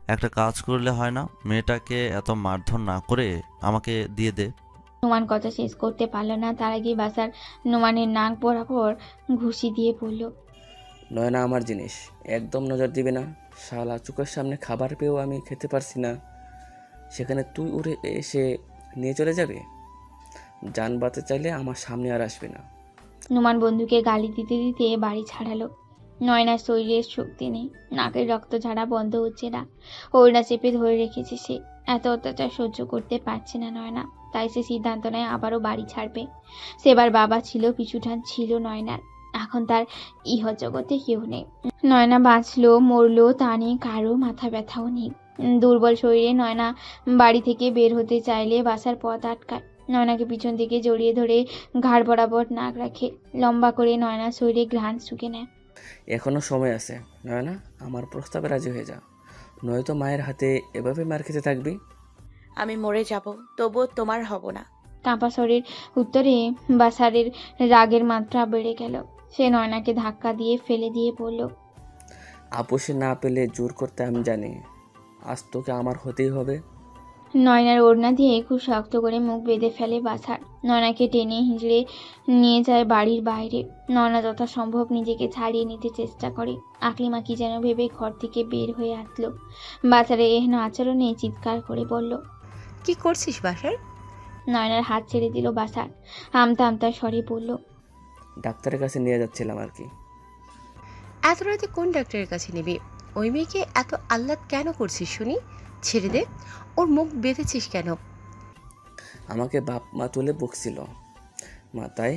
একটা কাজ করলে হয় না? মেয়েটাকে এত মারধর না করে আমাকে দিয়ে দে। নোমান কথা শেষ করতে পারল না, তার আগে বাসার নোমানের নাক বরাবর ঘুষি দিয়ে পড়ল। নয়না আমার জিনিস, একদম নজর দিবে না। শালা চোখের সামনে খাবার পেয়েও আমি খেতে পারছি না, সেখানে তুই উড়ে এসে নিয়ে চলে যাবে? জান বাঁচাতে চাইলে আমার সামনে আর আসবে না। নোমান বন্ধুকে গালি দিতে দিতে বাড়ি ছাড়ালো। নয়নার শরীরের শক্তি নেই, নাকের রক্ত ঝাড়া বন্ধ হচ্ছে না, ওড়না চেপে ধরে রেখেছে সে। এত অত্যাচার সহ্য করতে পারছে না নয়না, তাই সে সিদ্ধান্ত নেয় আবারও বাড়ি ছাড়বে। সেবার বাবা ছিল, পিছুটান ছিল নয়নার, এখন তার ইহজগতে কেউ নেই। নয়না বাঁচলো মরলো তা নিয়ে কারো মাথা ব্যথাও নেই। দুর্বল শরীরে নয়না বাড়ি থেকে বের হতে চাইলে বাসার পথ আটকায়। নয়নাকে পিছন থেকে জড়িয়ে ধরে ঘাড় বরাবর নাক রাখে, লম্বা করে নয়নার শরীরে ঘ্রাণ শুকে নেয়। এখনো সময় আছে নয়না, আমার প্রস্তাবে রাজি হয়ে যা, নয়তো মায়ের হাতে এভাবে মার খেতে থাকবি। আমি মরে যাব, তবুও তোমার হব না। কাঁপা শরীর উত্তরে বাসারের রাগের মাত্রা বেড়ে গেল। সে নয়নাকে ধাক্কা দিয়ে ফেলে দিয়ে বলল, আপোষে না পেলে জোর করতে আমি জানি, আজ তোকে আমার হতেই হবে। নয়নার ওড়না দিয়ে খুব শক্ত করে মুখ বেঁধে ফেলে বাসার। নয়নাকে টেনে হিঁচড়ে নিয়ে যায় বাড়ির বাইরে। নয়না যথাসম্ভব নিজেকে ছাড়িয়ে নিতে চেষ্টা করে। আকলিমা কি যেন ভেবে ঘর থেকে বের হয়ে আসলো। বাসারের এহেন আচরণে চিৎকার করে বলল, কি করছিস বাসার? নয়নার হাত ছেড়ে দিল বাসার, আমতা আমতা স্বরে বলল, ডাক্তারের কাছে নিয়ে যাচ্ছিলাম আর কি। এত রাতে কোন ডাক্তারের কাছে নিবি? ওই মেয়েকে এত আহ্লাদ কেন করছিস শুনি? ছেড়ে দে, ওর মুখ বেঁধেছিস কেন? আমাকে বাপ মা তুলে বকছিল মাথায়।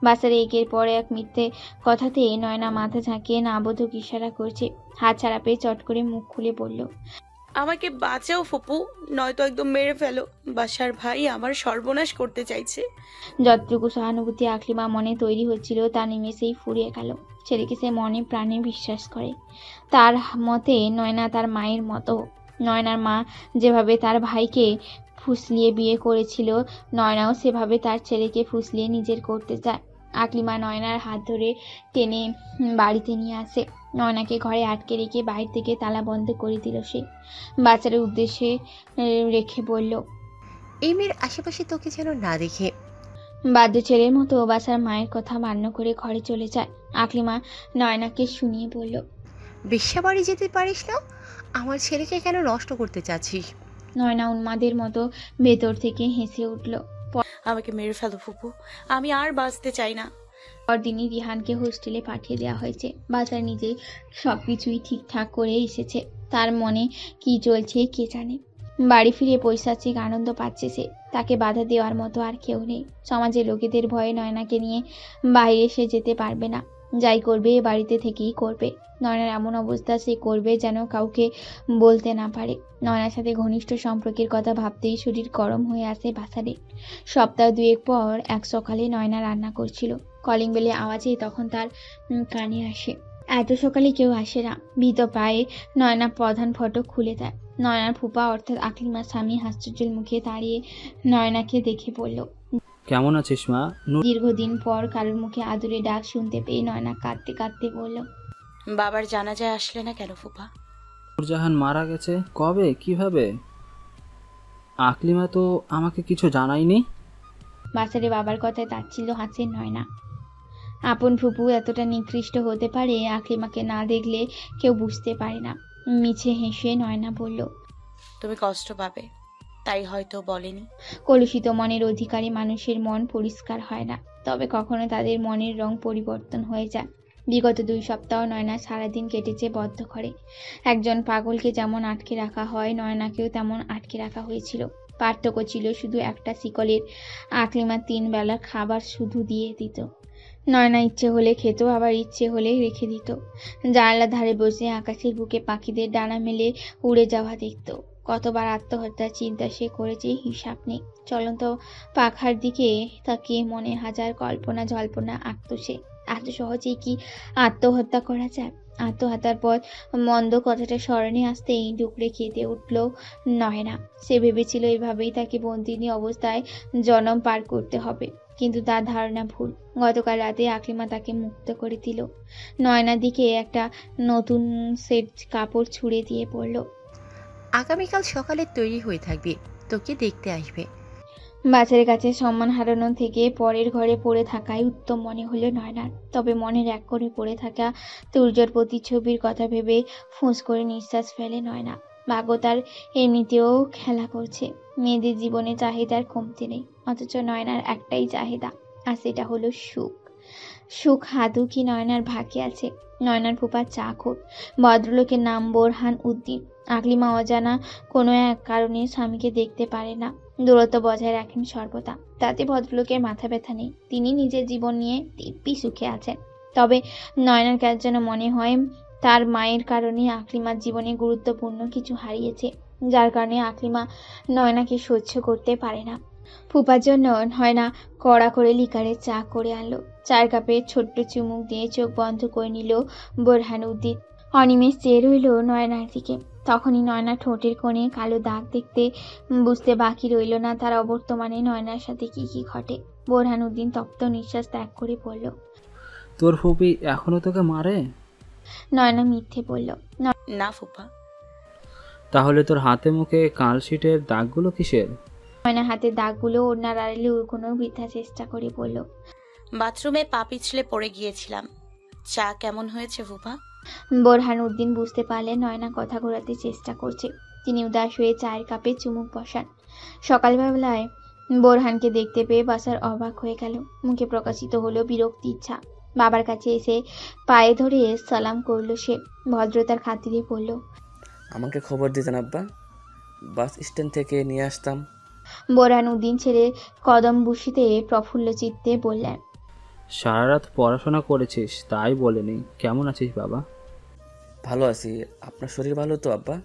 বাসারে একের পর এক মিথ্যে কথাতে নয়না মাথা ঝাঁকিয়ে নাবোধক ইশারা করছে। হাত ছাড়া পেয়ে চট করে মুখ খুলে বলল, আমাকে বাঁচাও ফুপু, নয়তো একদম মেরে ফেলো। বাসার ভাই আমার সর্বনাশ করতে চাইছে। যতটুকু সহানুভূতি আকলিমা মনে তৈরি হচ্ছিল তা নিমেষেই ফুরিয়ে গেল। ছেলেকে সে মনে প্রাণে বিশ্বাস করে। তার মতে নয়না তার মায়ের মতো। নয়নার মা যেভাবে তার ভাইকে ফুসলিয়ে বিয়ে করেছিল, নয়নাও সেভাবে তার ছেলেকে ফুসলিয়ে নিজের করতে চায়। আকলিমা নয়নার হাত ধরে টেনে বাড়িতে নিয়ে আসে। নয়নাকে ঘরে আটকে রেখে বাইরে থেকে তালা বন্ধ করে দিল সে। বাচ্চার উদ্দেশ্যে রেখে বলল, এই মেয়ের আশেপাশে তোকে যেন না দেখে। বাধ্য ছেলের মতো বাসার মায়ের কথা মান্য করে ঘরে চলে যায়। আকলিমা নয়নাকে শুনিয়ে বলল, বেশ্যা বাড়ি যেতে পারিস না? আমার ছেলেকে কেন নষ্ট করতে চাচ্ছিস? নয়না উন্মাদের মতো ভেতর থেকে হেসে উঠল। আমাকে মেরে ফেলো ফুপু, আমি আর বাঁচতে চাই না। পরদিনই রিহানকে হোস্টেলে পাঠিয়ে দেওয়া হয়েছে। বাচ্চা নিজে সবকিছুই ঠিকঠাক করে এসেছে, তার মনে কি চলছে কে জানে। বাড়ি ফিরে পৈশাচিক আনন্দ পাচ্ছে সে। তাকে বাধা দেওয়ার মতো আর কেউ নেই। সমাজের লোকেদের ভয়ে নয়নাকে নিয়ে বাইরে সে যেতে পারবে না। যাই করবে বাড়িতে থেকেই করবে। নয়নার এমন অবস্থা সে করবে যেন কাউকে বলতে না পারে। নয়নার সাথে ঘনিষ্ঠ সম্পর্কের কথা ভাবতেই শরীর গরম হয়ে আসে বাসারে। সপ্তাহ দুয়েক পর এক সকালে নয়না রান্না করছিল। কলিং বেলে আওয়াজে তখন তার কানে আসে। এত সকালে কেউ আসে না। ভীত পায়ে নয়না প্রধান ফটক খুলে দেয়। নয়নার ফুপা অর্থাৎ আকলিমার স্বামী হাস্যোজ্জ্বল মুখে দাঁড়িয়ে নয়নাকে দেখে বলল, কেমন আছিস মা? দীর্ঘদিন পর কারোর মুখে আদুরে ডাক শুনতে পেয়ে নয়না কাঁদতে কাঁদতে বলল, বাবার জানাজায় আসলে না কেন ফুপা? নূরজাহান মারা গেছে কবে, কিভাবে? আকলিমা তো আমাকে কিছু জানায়নি। বাসারে বাবার কথায় তাচ্ছিল্য হাসে নয়না। আপন ফুপু এতটা নিকৃষ্ট হতে পারে আকলিমাকে না দেখলে কেউ বুঝতে পারে না। মিছে হেসে নয়না বলল, তুমি কষ্ট পাবে তাই হয়তো বলেনি। কলুষিত মনের অধিকারী মানুষের মন পরিষ্কার হয় না, তবে কখনো তাদের মনের রং পরিবর্তন হয়ে যায়। বিগত 2 সপ্তাহ নয়না সারাদিন কেটেছে বদ্ধ ঘরে। একজন পাগলকে যেমন আটকে রাখা হয়, নয়নাকেও তেমন আটকে রাখা হয়েছিল। পার্থক্য ছিল শুধু একটা শিকলের। আকলিমা 3 বেলা খাবার শুধু দিয়ে দিত। নয়না ইচ্ছে হলে খেত, আবার ইচ্ছে হলে রেখে দিত। জানলার ধারে বসে আকাশের বুকে পাখিদের ডানা মেলে উড়ে যাওয়া দেখত। কতবার আত্মহত্যার চিন্তা সে করেছে হিসাব নেই। চলন্ত পাখার দিকে তাকিয়ে মনে হাজার কল্পনা জল্পনা আঁকত সে। এত সহজেই কি আত্মহত্যা করা যায়? আত্মহত্যার পর মন্দ কথাটা স্মরণে আসতেই ডুকরে কেঁদে উঠল নয়না। সে ভেবেছিল এভাবেই তাকে বন্দিনী অবস্থায় জনম পার করতে হবে, কিন্তু তার ধারণা ভুল। গতকাল রাতে আকলিমা তাকে মুক্ত করে দিল। নয়নার দিকে একটা নতুন সেট কাপড় ছুঁড়ে দিয়ে পড়ল, আগামীকাল সকালে তৈরি হয়ে থাকবি, তোকে দেখতে আসবে। বাচ্চার কাছে সম্মান হারানো থেকে পরের ঘরে পড়ে থাকাই উত্তম মনে হলো নয়নার। তবে মনের এক কোণে পড়ে থাকা তুর্যর প্রতিচ্ছবির কথা ভেবে ফুঁস করে নিঃশ্বাস ফেলে নয়না। ভাগ্য তার এমনিতেও খেলা করছে। মেয়েদের জীবনে চাহিদার কমতি নেই, অথচ নয়নার একটাই চাহিদা, আর সেটা হলো সুখ। সুখ আদৌ কি নয়নার ভাগ্যে আছে? নয়নার ফুপা চাকর, ভদ্রলোকের নাম বোরহান উদ্দিন। আকলিমা অজানা কোনো এক কারণে স্বামীকে দেখতে পারে না, দূরত্ব বজায় রাখেন সর্বদা। তাতে ভদ্রলোকের মাথা ব্যথা নেই, তিনি নিজের জীবন নিয়ে দিব্যি সুখে আছেন। তবে নয়নার কাছে যেন মনে হয় তার মায়ের কারণে আকলিমার জীবনে গুরুত্বপূর্ণ কিছু হারিয়েছে, যার কারণে আকলিমা নয়নাকে সহ্য করতে পারে না। ফুপার জন্য নয়না কড়া করে লিকারের চা করে আনলো। চায়ের কাপে ছোট্ট চুমুক দিয়ে চোখ বন্ধ করে নিল বোরহান উদ্দিন। অনিমেষ চেয়ে রইল নয়নার দিকে। তখনই নয়না ঠোঁটের কোণে কালো দাগ দেখতে বুঝতে বাকি রইল না তার অবর্তমানে নয়নার সাথে কি কি ঘটে। বোরহান উদ্দিন তপ্ত নিঃশ্বাস ত্যাগ করে বলল, তোর ফুপি এখনো তোকে মারে? নয়না মিথ্যে বলল, না ফুপা। তাহলে তোর হাতে মুখে কালশিটের দাগগুলো কিসের? নয়না হাতের দাগগুলো ওড়নার আড়ালে কোনো বৃথা চেষ্টা করে বলল, বাথরুমে পা পিছলে পড়ে গিয়েছিলাম। চা কেমন হয়েছে ফুপা? বোরহান উদ্দিন বুঝতে পারলেন নয়না কথা ঘোরাতে চেষ্টা করছে। তিনি উদাস হয়ে চায়ের কাপে চুমুক বসান। সকালবেলায় বোরহানকে দেখতে পেয়ে বাসার অবাক হয়ে গেল। মুখে প্রকাশিত হলো বিরক্তি ইচ্ছা। বাবার কাছে এসে পায়ে ধরে সালাম করলো সে। ভদ্রতার খাতিরে বলল, আমাকে খবর দিতেন আব্বা, বাস স্ট্যান্ড থেকে নিয়ে আসতাম। বোরহান উদ্দিন ছেড়ে কদম বুশিতে প্রফুল্ল চিত্তে বললেন, সারা রাত পড়াশোনা করেছিস তাই বলেনি। কেমন আছিস বাবা? ভালো আছি, আপনার শরীর ভালো তো আব্বা?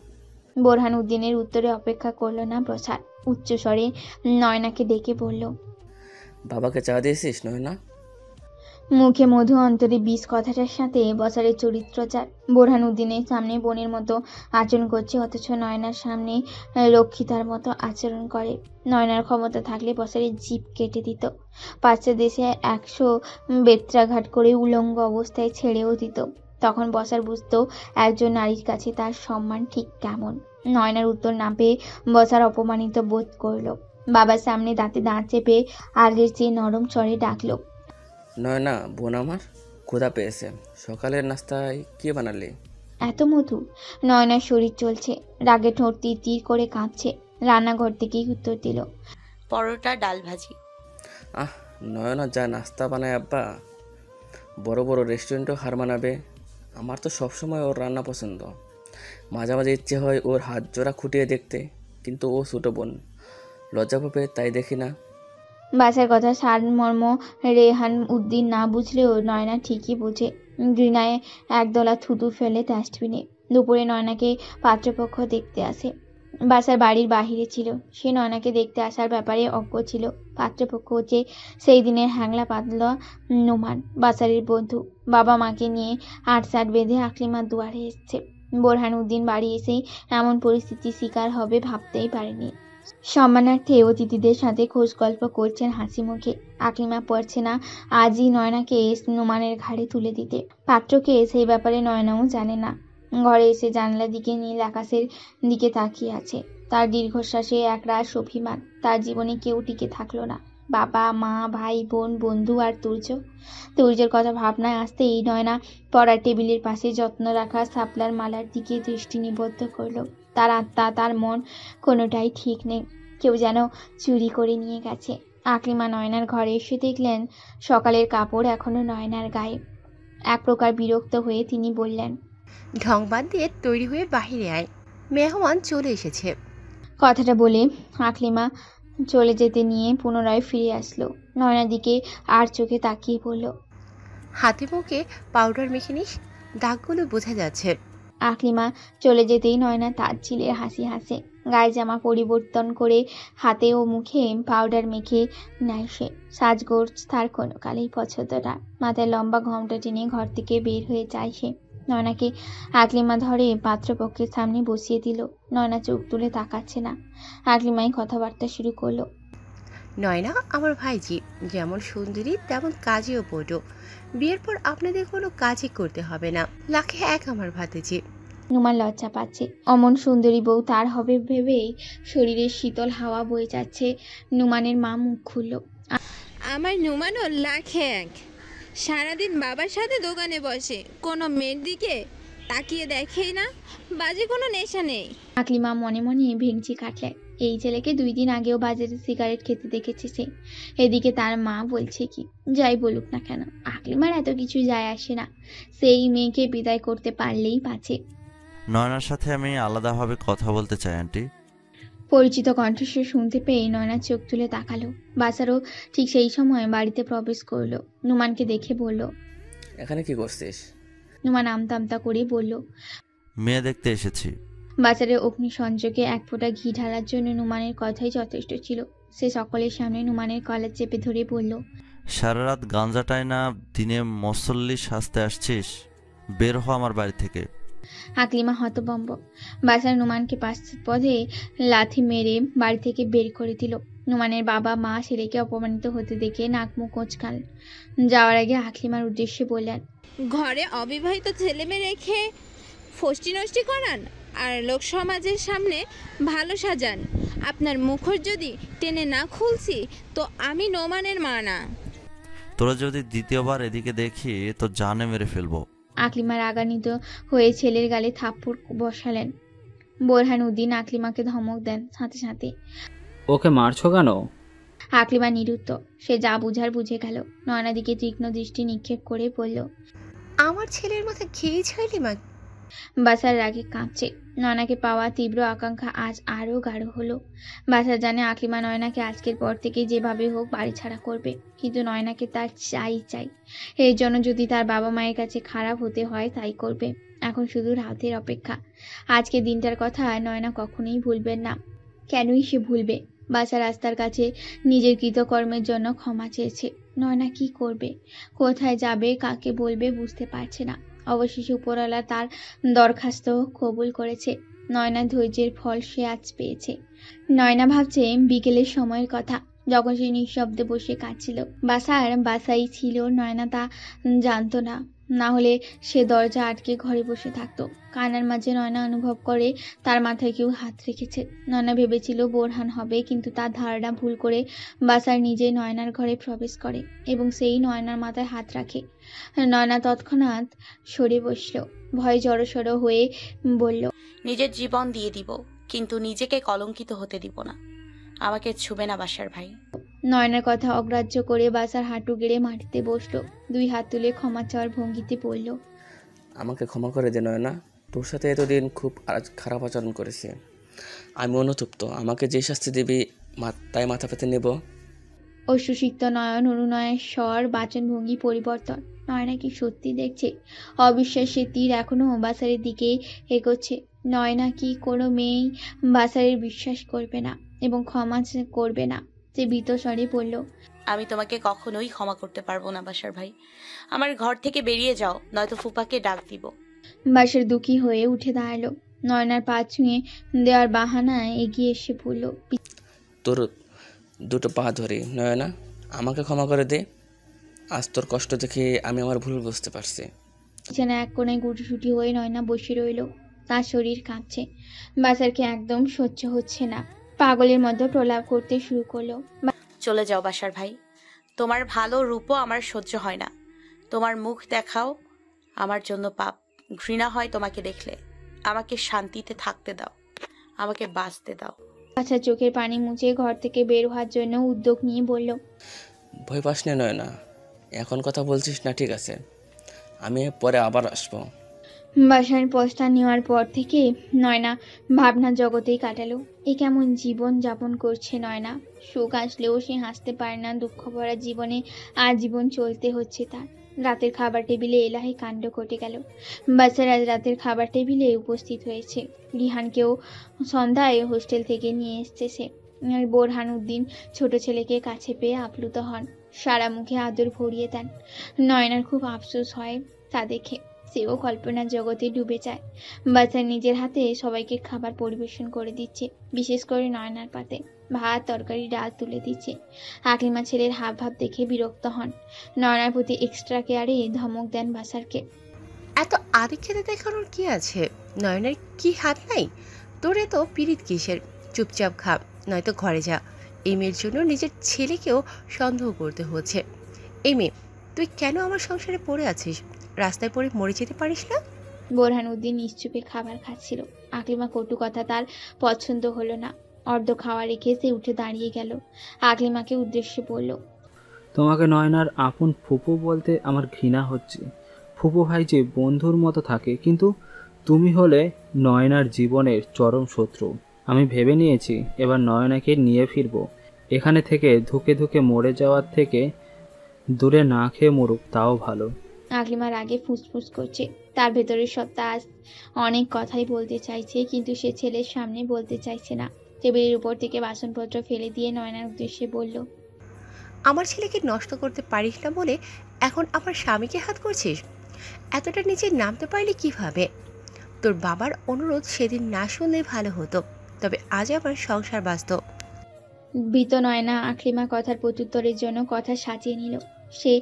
বোরহান উদ্দিনের উত্তরে অপেক্ষা করলো না প্রসাদ। উচ্চস্বরে নয়নাকে ডেকে বলল, বাবাকে চা দিয়েছিস নয়না? মুখে মধু অন্তরে বিষ কথাটার সাথে বছরের চরিত্রচার। বোরহান উদ্দিনের সামনে বোনের মতো আচরণ করছে, অথচ নয়নার সামনে রক্ষিতার মতো আচরণ করে। নয়নার ক্ষমতা থাকলে বছরের জিভ কেটে দিত, পাশ্চাত্য দেশে 100 বেত্রাঘাত করে উলঙ্গ অবস্থায় ছেড়েও দিত। তখন বসার বুঝতো একজন নারীর কাছে তার সম্মান ঠিক কেমন। নয়নার উত্তর না পেয়ে বসার অপমানিত বোধ করলো। বাবার সামনে দাঁতে দাঁত চেপে আগের চেয়ে নরম স্বরে ডাকলো, নয়না বোন আমার, ক্ষুধা পেয়েছে। সকালের নাস্তায় কি বানালি? এত মধু? নয়নার শরীর চলছে, রাগে ঠোঁট তীর তীর করে কাঁপছে। রান্নাঘর থেকেই উত্তর দিল, পরোটা ডাল ভাজি। নয়না যা নাস্তা বানায় আব্বা, বড় বড় রেস্টুরেন্টও হার মানাবে। আমার তো সবসময় ওর রান্না পছন্দ। মাঝে মাঝে ইচ্ছে হয় ওর হাত জোড়া খুঁটিয়ে দেখতে, কিন্তু ও ছোটো বোন, লজ্জা পাবে তাই দেখি না। বাচ্চার কথা সারমর্ম রেহান উদ্দিন না বুঝলেও নয়না ঠিকই বোঝে। ঘৃণায় একদলা থুতু ফেলে ডাস্টবিনে। দুপুরে নয়নাকে পাত্রপক্ষ দেখতে আসে। বাসার বাড়ির বাহিরে ছিল। সে নয়নাকে দেখতে আসার ব্যাপারে অজ্ঞ ছিল। পাত্রপক্ষ হচ্ছে সেই দিনের হ্যাংলা পাতলা নোমান, বাসারের বন্ধু। বাবা মাকে নিয়ে 8-7 বেঁধে আকলিমার দুয়ারে এসছে। বোরহান উদ্দিন বাড়ি এসেই এমন পরিস্থিতির শিকার হবে ভাবতেই পারেনি। সম্মানার্থে অতিথিদের সাথে খোঁজ গল্প করছেন হাসি মুখে। আকলিমা পড়ছে না আজই নয়নাকে নোমানের ঘাড়ে তুলে দিতে। পাত্রকে সেই ব্যাপারে নয়নাও জানে না। ঘরে এসে জানলার দিকে নীল আকাশের দিকে তাকিয়ে আছে। তার দীর্ঘশ্বাসে একরাশ অভিমান। তার জীবনে কেউ টিকে থাকলো না। বাবা মা ভাই বোন বন্ধু আর তুর্যের কথা ভাবনায় আসতেই নয়না পড়ার টেবিলের পাশে যত্ন রাখা শাপলার মালার দিকে দৃষ্টি নিবদ্ধ করলো। তার আত্মা তার মন কোনোটাই ঠিক নেই, কেউ যেন চুরি করে নিয়ে গেছে। আকলিমা নয়নার ঘরে এসে দেখলেন সকালের কাপড় এখনো নয়নার গায়ে। এক প্রকার বিরক্ত হয়ে তিনি বললেন, ঢং বাদ দিয়ে তৈরি হয়ে বাহিরে আয়, মেহমান চলে এসেছে। কথাটা বলে আকলিমা চলে যেতে নিয়ে পুনরায় ফিরে আসলো। নয়নার দিকে আর চোখে তাকিয়ে বলল, হাতে মুখে পাউডার মেখে নিস, দাগগুলো বোঝা যাচ্ছে। আকলিমা চলে যেতেই নয়না তাচ্ছিলের হাসি হাসে। গায়ে জামা পরিবর্তন করে হাতে ও মুখে পাউডার মেখে নেয় সে। সাজগোজ তার কোনো কালেই পছন্দ না। মাথায় লম্বা ঘোমটা টেনে ঘর থেকে বের হয়ে যায় সে। নয়নাকে আকলিমা ধরে পাত্রপক্ষের সামনে বসিয়ে দিল। নয়না চোখ তুলে তাকাচ্ছে না। আকলিমাই কথাবার্তা শুরু করলো, নয়না আমার ভাইজি, যেমন সুন্দরী তেমন কাজেও পড়ো। বিয়ের পর আপনাদের কোনো কাজই করতে হবে না, লাখে এক আমার ভাতিজি। নুমান লজ্জা পাচ্ছে। অমন সুন্দরী বউ তার হবে ভেবেই শরীরের শীতল হাওয়া বয়ে যাচ্ছে। নুমানের মা মুখ খুলল। আমার নুমানও লাখে এক, সারাদিন বাবার সাথে দোকানে বসে, কোনো মেয়ের দিকে তাকিয়ে দেখেই না, বাজে কোনো নেশা নেই। আকলিমা মনে মনে ভেঙচি কাটলে। এই ছেলেকে 2 দিন আগেও বাজারে সিগারেট খেতে দেখেছে সে। এদিকে তার মা বলছে কি, যাই বলুক না কেন আকলিমার এত কিছু যায় আসে না, সেই মেয়েকে বিদায় করতে পারলেই বাঁচে। নয়নার সাথে আমি আলাদাভাবে কথা বলতে চাই আন্টি। পরিচিত কণ্ঠস্বর শুনতে পেয়ে নয়না চোখ তুলে তাকালো। বাসারও ঠিক সেই সময় বাড়িতে প্রবেশ করলো। নুমানকে দেখে বলল, এখানে কি করছিস? নুমান আমতা আমতা করে বলল, মেয়ে দেখতে এসেছি। বাজারের অগ্নি সংযোগে 1 ফোঁটা ঘি ঢালার জন্য নুমানের কথাই যথেষ্ট ছিল। সে সকলের সামনে নুমানের কলার চেপে ধরে বলল, সারা রাত গাঞ্জাটাই না দিনে মুসল্লি সাজতে আসছিস? বের হ আমার বাড়ি থেকে। আকলিমা হতভম্ব। বাসার নুমানকে পদে লাথি মেরে বাড়ি থেকে বের করে দিল। নুমানের বাবা মা ছেলেকে অপমানিত হতে দেখে নাক মুখ কোঁচকাল। যাওয়ার আগে আকলিমার উদ্দেশ্যে বললেন, ঘরে অবিবাহিত ছেলে মেয়ে রেখে ফষ্টি নষ্টি করান আর লোক সমাজের সামনে ভালো সাজান। আপনার মুখর যদি টেনে না খুলছি তো আমি নোমানের মা না। তোরা যদি দ্বিতীয়বার এদিকে দেখি তো জানে মেরে ফেলবো। আকলিমা রাগান্বিত হয়ে ছেলের গালে থাপ্পড় বসালেন। বোরহান উদ্দিন আকলিমাকে ধমক দেন সাথে সাথে। ওকে মারছো কেন? আকলিমা নিরুত্তর। সে যা বুঝার বুঝে গেল। নয়নার দিকে তীক্ষ্ণ দৃষ্টি নিক্ষেপ করে বলল, আমার ছেলের মাথা খেয়েছাইলি মা? বাসার রাগে কাঁপছে। নয়নাকে পাওয়া তীব্র আকাঙ্ক্ষা আজ আরো গাঢ় হলো। বাসার জানে আকলিমা নয়নাকে আজকের পর থেকে যেভাবে হোক বাড়ি ছাড়া করবে, কিন্তু নয়নাকে তার চাই। এর জন্য যদি তার বাবা মায়ের কাছে খারাপ হতে হয় তাই করবে। এখন শুধু রাতের অপেক্ষা। আজকে দিনটার কথা নয়না কখনোই ভুলবেন না। কেনই সে ভুলবে? বাসার রাস্তার কাছে নিজের কৃতকর্মের জন্য ক্ষমা চেয়েছে। নয়না কি করবে, কোথায় যাবে, কাকে বলবে বুঝতে পারছে না। অবশেষে উপরওয়ালা তার দরখাস্ত কবুল করেছে। নয়না ধৈর্যের ফল সে আজ পেয়েছে। নয়না ভাবছে বিকেলের সময়ের কথা, যখন সে নিঃশব্দে বসে কাঁদছিল। বাসাই ছিল, নয়না তা জানতো না। না হলে সে দরজা আটকে ঘরে বসে থাকতো। কান্নার মাঝে নয়না অনুভব করে তার মাথায় কেউ হাত রেখেছে। নয়না ভেবেছিল বোরহান হবে, কিন্তু তার ধারণা ভুল করে বাসার নিজে নয়নার ঘরে প্রবেশ করে এবং সেই নয়নার মাথায় হাত রাখে। নয়না তৎক্ষণাৎ সরে বসল। ভয়ে জড়সড় হয়ে বলল, নিজের জীবন দিয়ে দিব, কিন্তু নিজেকে কলঙ্কিত হতে দিব না। আমাকে ছুবে না বাসার ভাই। নয়নার কথা অগ্রাহ্য করে বাসার হাঁটু গেড়ে মাটিতে বসলো। 2 হাত তুলে ক্ষমা চাওয়ার ভঙ্গিতে বলল, আমাকে ক্ষমা করে দে নয়না, তোর সাথে এতদিন খুব খারাপ আচরণ করেছি। আমি অনুতপ্ত। আমাকে যে শাস্তি দিবি তাই মাথা পেতে নেব। অশ্রুসিক্ত নয়ন অনুনয়ের স্বর বাচনভঙ্গি পরিবর্তন। নয়না কি সত্যি দেখছে? অবিশ্বাসের তীর এখনো বাসারের দিকে এগোচ্ছে। নয়না কি কোনো মেয়েই বাসারের বিশ্বাস করবে না এবং ক্ষমা করবে না? সে ভীত স্বরে বলল, আমি তোমাকে কখনোই ক্ষমা করতে পারবো না বাসার ভাই। আমার ঘর থেকে বেরিয়ে যাও, নয়তো ফুপাকে ডাক দিব। বাসার দুঃখী হয়ে উঠে দাঁড়ালো। নয়নার পা ছুঁয়ে দেওয়ার বাহানায় এগিয়ে এসে বলল, তোর 2 পা ধরি নয়না, আমাকে ক্ষমা করে দে। আজ তোর কষ্ট দেখে আমি আমার ভুল বুঝতে পারছি। যেন এক কোণে গুটিসুটি হয়ে নয়না বসে রইল। তার শরীর কাঁপছে। বাসারকে একদম সহ্য হচ্ছে না। পাগলের মতো প্রলাপ করতে শুরু করলো, চলে যাও বাসার ভাই, তোমার ভালো রূপও আমার সহ্য হয় না। তোমার মুখ দেখাও আমার জন্য পাপ। ঘৃণা হয় তোমাকে দেখলে। আমাকে শান্তিতে থাকতে দাও, আমাকে বাঁচতে দাও। আচ্ছা চোখের পানি মুছে ঘর থেকে বের হওয়ার জন্য উদ্যোগ নিয়ে বলল, ভয় পাস না নয়না, এখন কথা বলছিস না ঠিক আছে, আমি পরে আবার আসবো। বাসার প্রস্থান নেওয়ার পর থেকে নয়না ভাবনা জগতেই কাটালো। এ কেমন জীবন যাপন করছে নয়না? সুখ আসলেও সে হাসতে পারে না। দুঃখ ভরা জীবনে আজীবন চলতে হচ্ছে তার। রাতের খাবার টেবিলে এলাহি কাণ্ড ঘটে গেল। বাচ্চার আজ রাতের খাবার টেবিলে উপস্থিত হয়েছে। রিহানকেও সন্ধ্যায় হোস্টেল থেকে নিয়ে এসছে সে। বোরহান উদ্দিন ছোট ছেলেকে কাছে পেয়ে আপ্লুত হন। সারা মুখে আদর ভরিয়ে দেন। নয়নার খুব আফসোস হয় তা দেখে। সেও কল্পনার জগতে ডুবে যায়। বাচ্চা নিজের হাতে সবাইকে খাবার পরিবেশন করে দিচ্ছে। বিশেষ করে নয়নার পাতে ভাত, তরকারি, ডাল তুলে দিচ্ছে। আকলিমা ছেলের হাব ভাব দেখে বিরক্ত হন। নয়নার প্রতি এক্সট্রা কেয়ারে ধমক দেন বাসারকে। এত আদিক খেতে দেখানোর কি আছে? নয়নের কি হাত নাই? তোরে তো পীড়িত কিসের? চুপচাপ খা, নয়তো ঘরে যা। এই মেয়ের জন্য নিজের ছেলেকেও সন্দেহ করতে হচ্ছে। এই মেয়ে, তুই কেন আমার সংসারে পড়ে আছিস? রাস্তায় পড়ে মরে যেতে পারিস না? বোরহানউদ্দিন নিশ্চুপে খাবার খাচ্ছিল। আকলিমা কটু কথা তার পছন্দ হলো না। অর্ধ খাওয়া রেখে সে উঠে দাঁড়িয়ে গেল। আকলিমাকে উদ্দেশ্যে বলল, তোমাকে নয়নার আপন ফুপু বলতে আমার ঘৃণা হচ্ছে। ফুপু ভাই যে বন্ধুর মতো থাকে, কিন্তু তুমি হলে নয়নার জীবনের চরম শত্রু। আমি ভেবে নিয়েছি এবার নয়নাকে নিয়ে ফিরবো। এখানে থেকে ধুকে ধুকে মরে যাওয়ার থেকে দূরে না খেয়ে মরুক, তাও ভালো। আকলিমার আগে ফুসফুস করছে। তার ভেতরের সত্তা আজ অনেক কথাই বলতে চাইছে, কিন্তু সে ছেলের সামনে বলতে চাইছে না। টেবিলের উপর থেকে বাসনপত্র ফেলে দিয়ে নয়নার উদ্দেশ্যে বলল, আমার ছেলেকে নষ্ট করতে পারিস না বলে এখন আমার স্বামীকে হাত করছিস? এতটা নিচে নামতে পারলে কিভাবে? তোর বাবার অনুরোধ সেদিন না শুনলে ভালো হতো, তবে আজ আমার সংসার বাঁচত। ভীত নয়না আকলিমা কথার প্রত্যুত্তরের জন্য কথা সাজিয়ে নিল। সে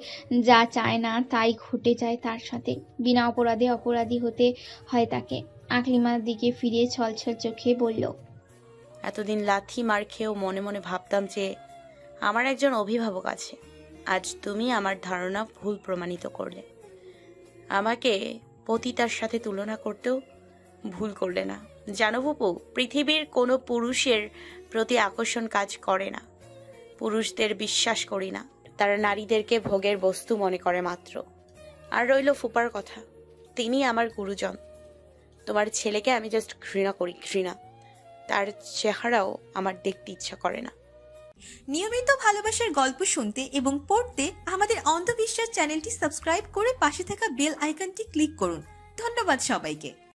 যা চায় না তাই ঘটে যায় তার সাথে। বিনা অপরাধে অপরাধী হতে হয় তাকে। আকলিমার দিকে ফিরে ছলছল চোখে বলল, এতদিন লাথি মার খেয়েও মনে মনে ভাবতাম যে আমার একজন অভিভাবক আছে। আজ তুমি আমার ধারণা ভুল প্রমাণিত করলে। আমাকে পতিতার সাথে তুলনা করতেও ভুল করলে না। জানো ফুপু, পৃথিবীর কোনো পুরুষের প্রতি আকর্ষণ কাজ করে না। পুরুষদের বিশ্বাস করি না, তারা নারীদেরকে ভোগের বস্তু মনে করে মাত্র। আর রইল ফুপার কথা, তিনি আমার গুরুজন। তোমার ছেলেকে আমি জাস্ট ঘৃণা করি, ঘৃণা। তার চেহারাও আমার দেখতে ইচ্ছা করে না। নিয়মিত ভালোবাসার গল্প শুনতে এবং পড়তে আমাদের অন্ধবিশ্বাস চ্যানেলটি সাবস্ক্রাইব করে পাশে থাকা বেল আইকনটি ক্লিক করুন। ধন্যবাদ সবাইকে।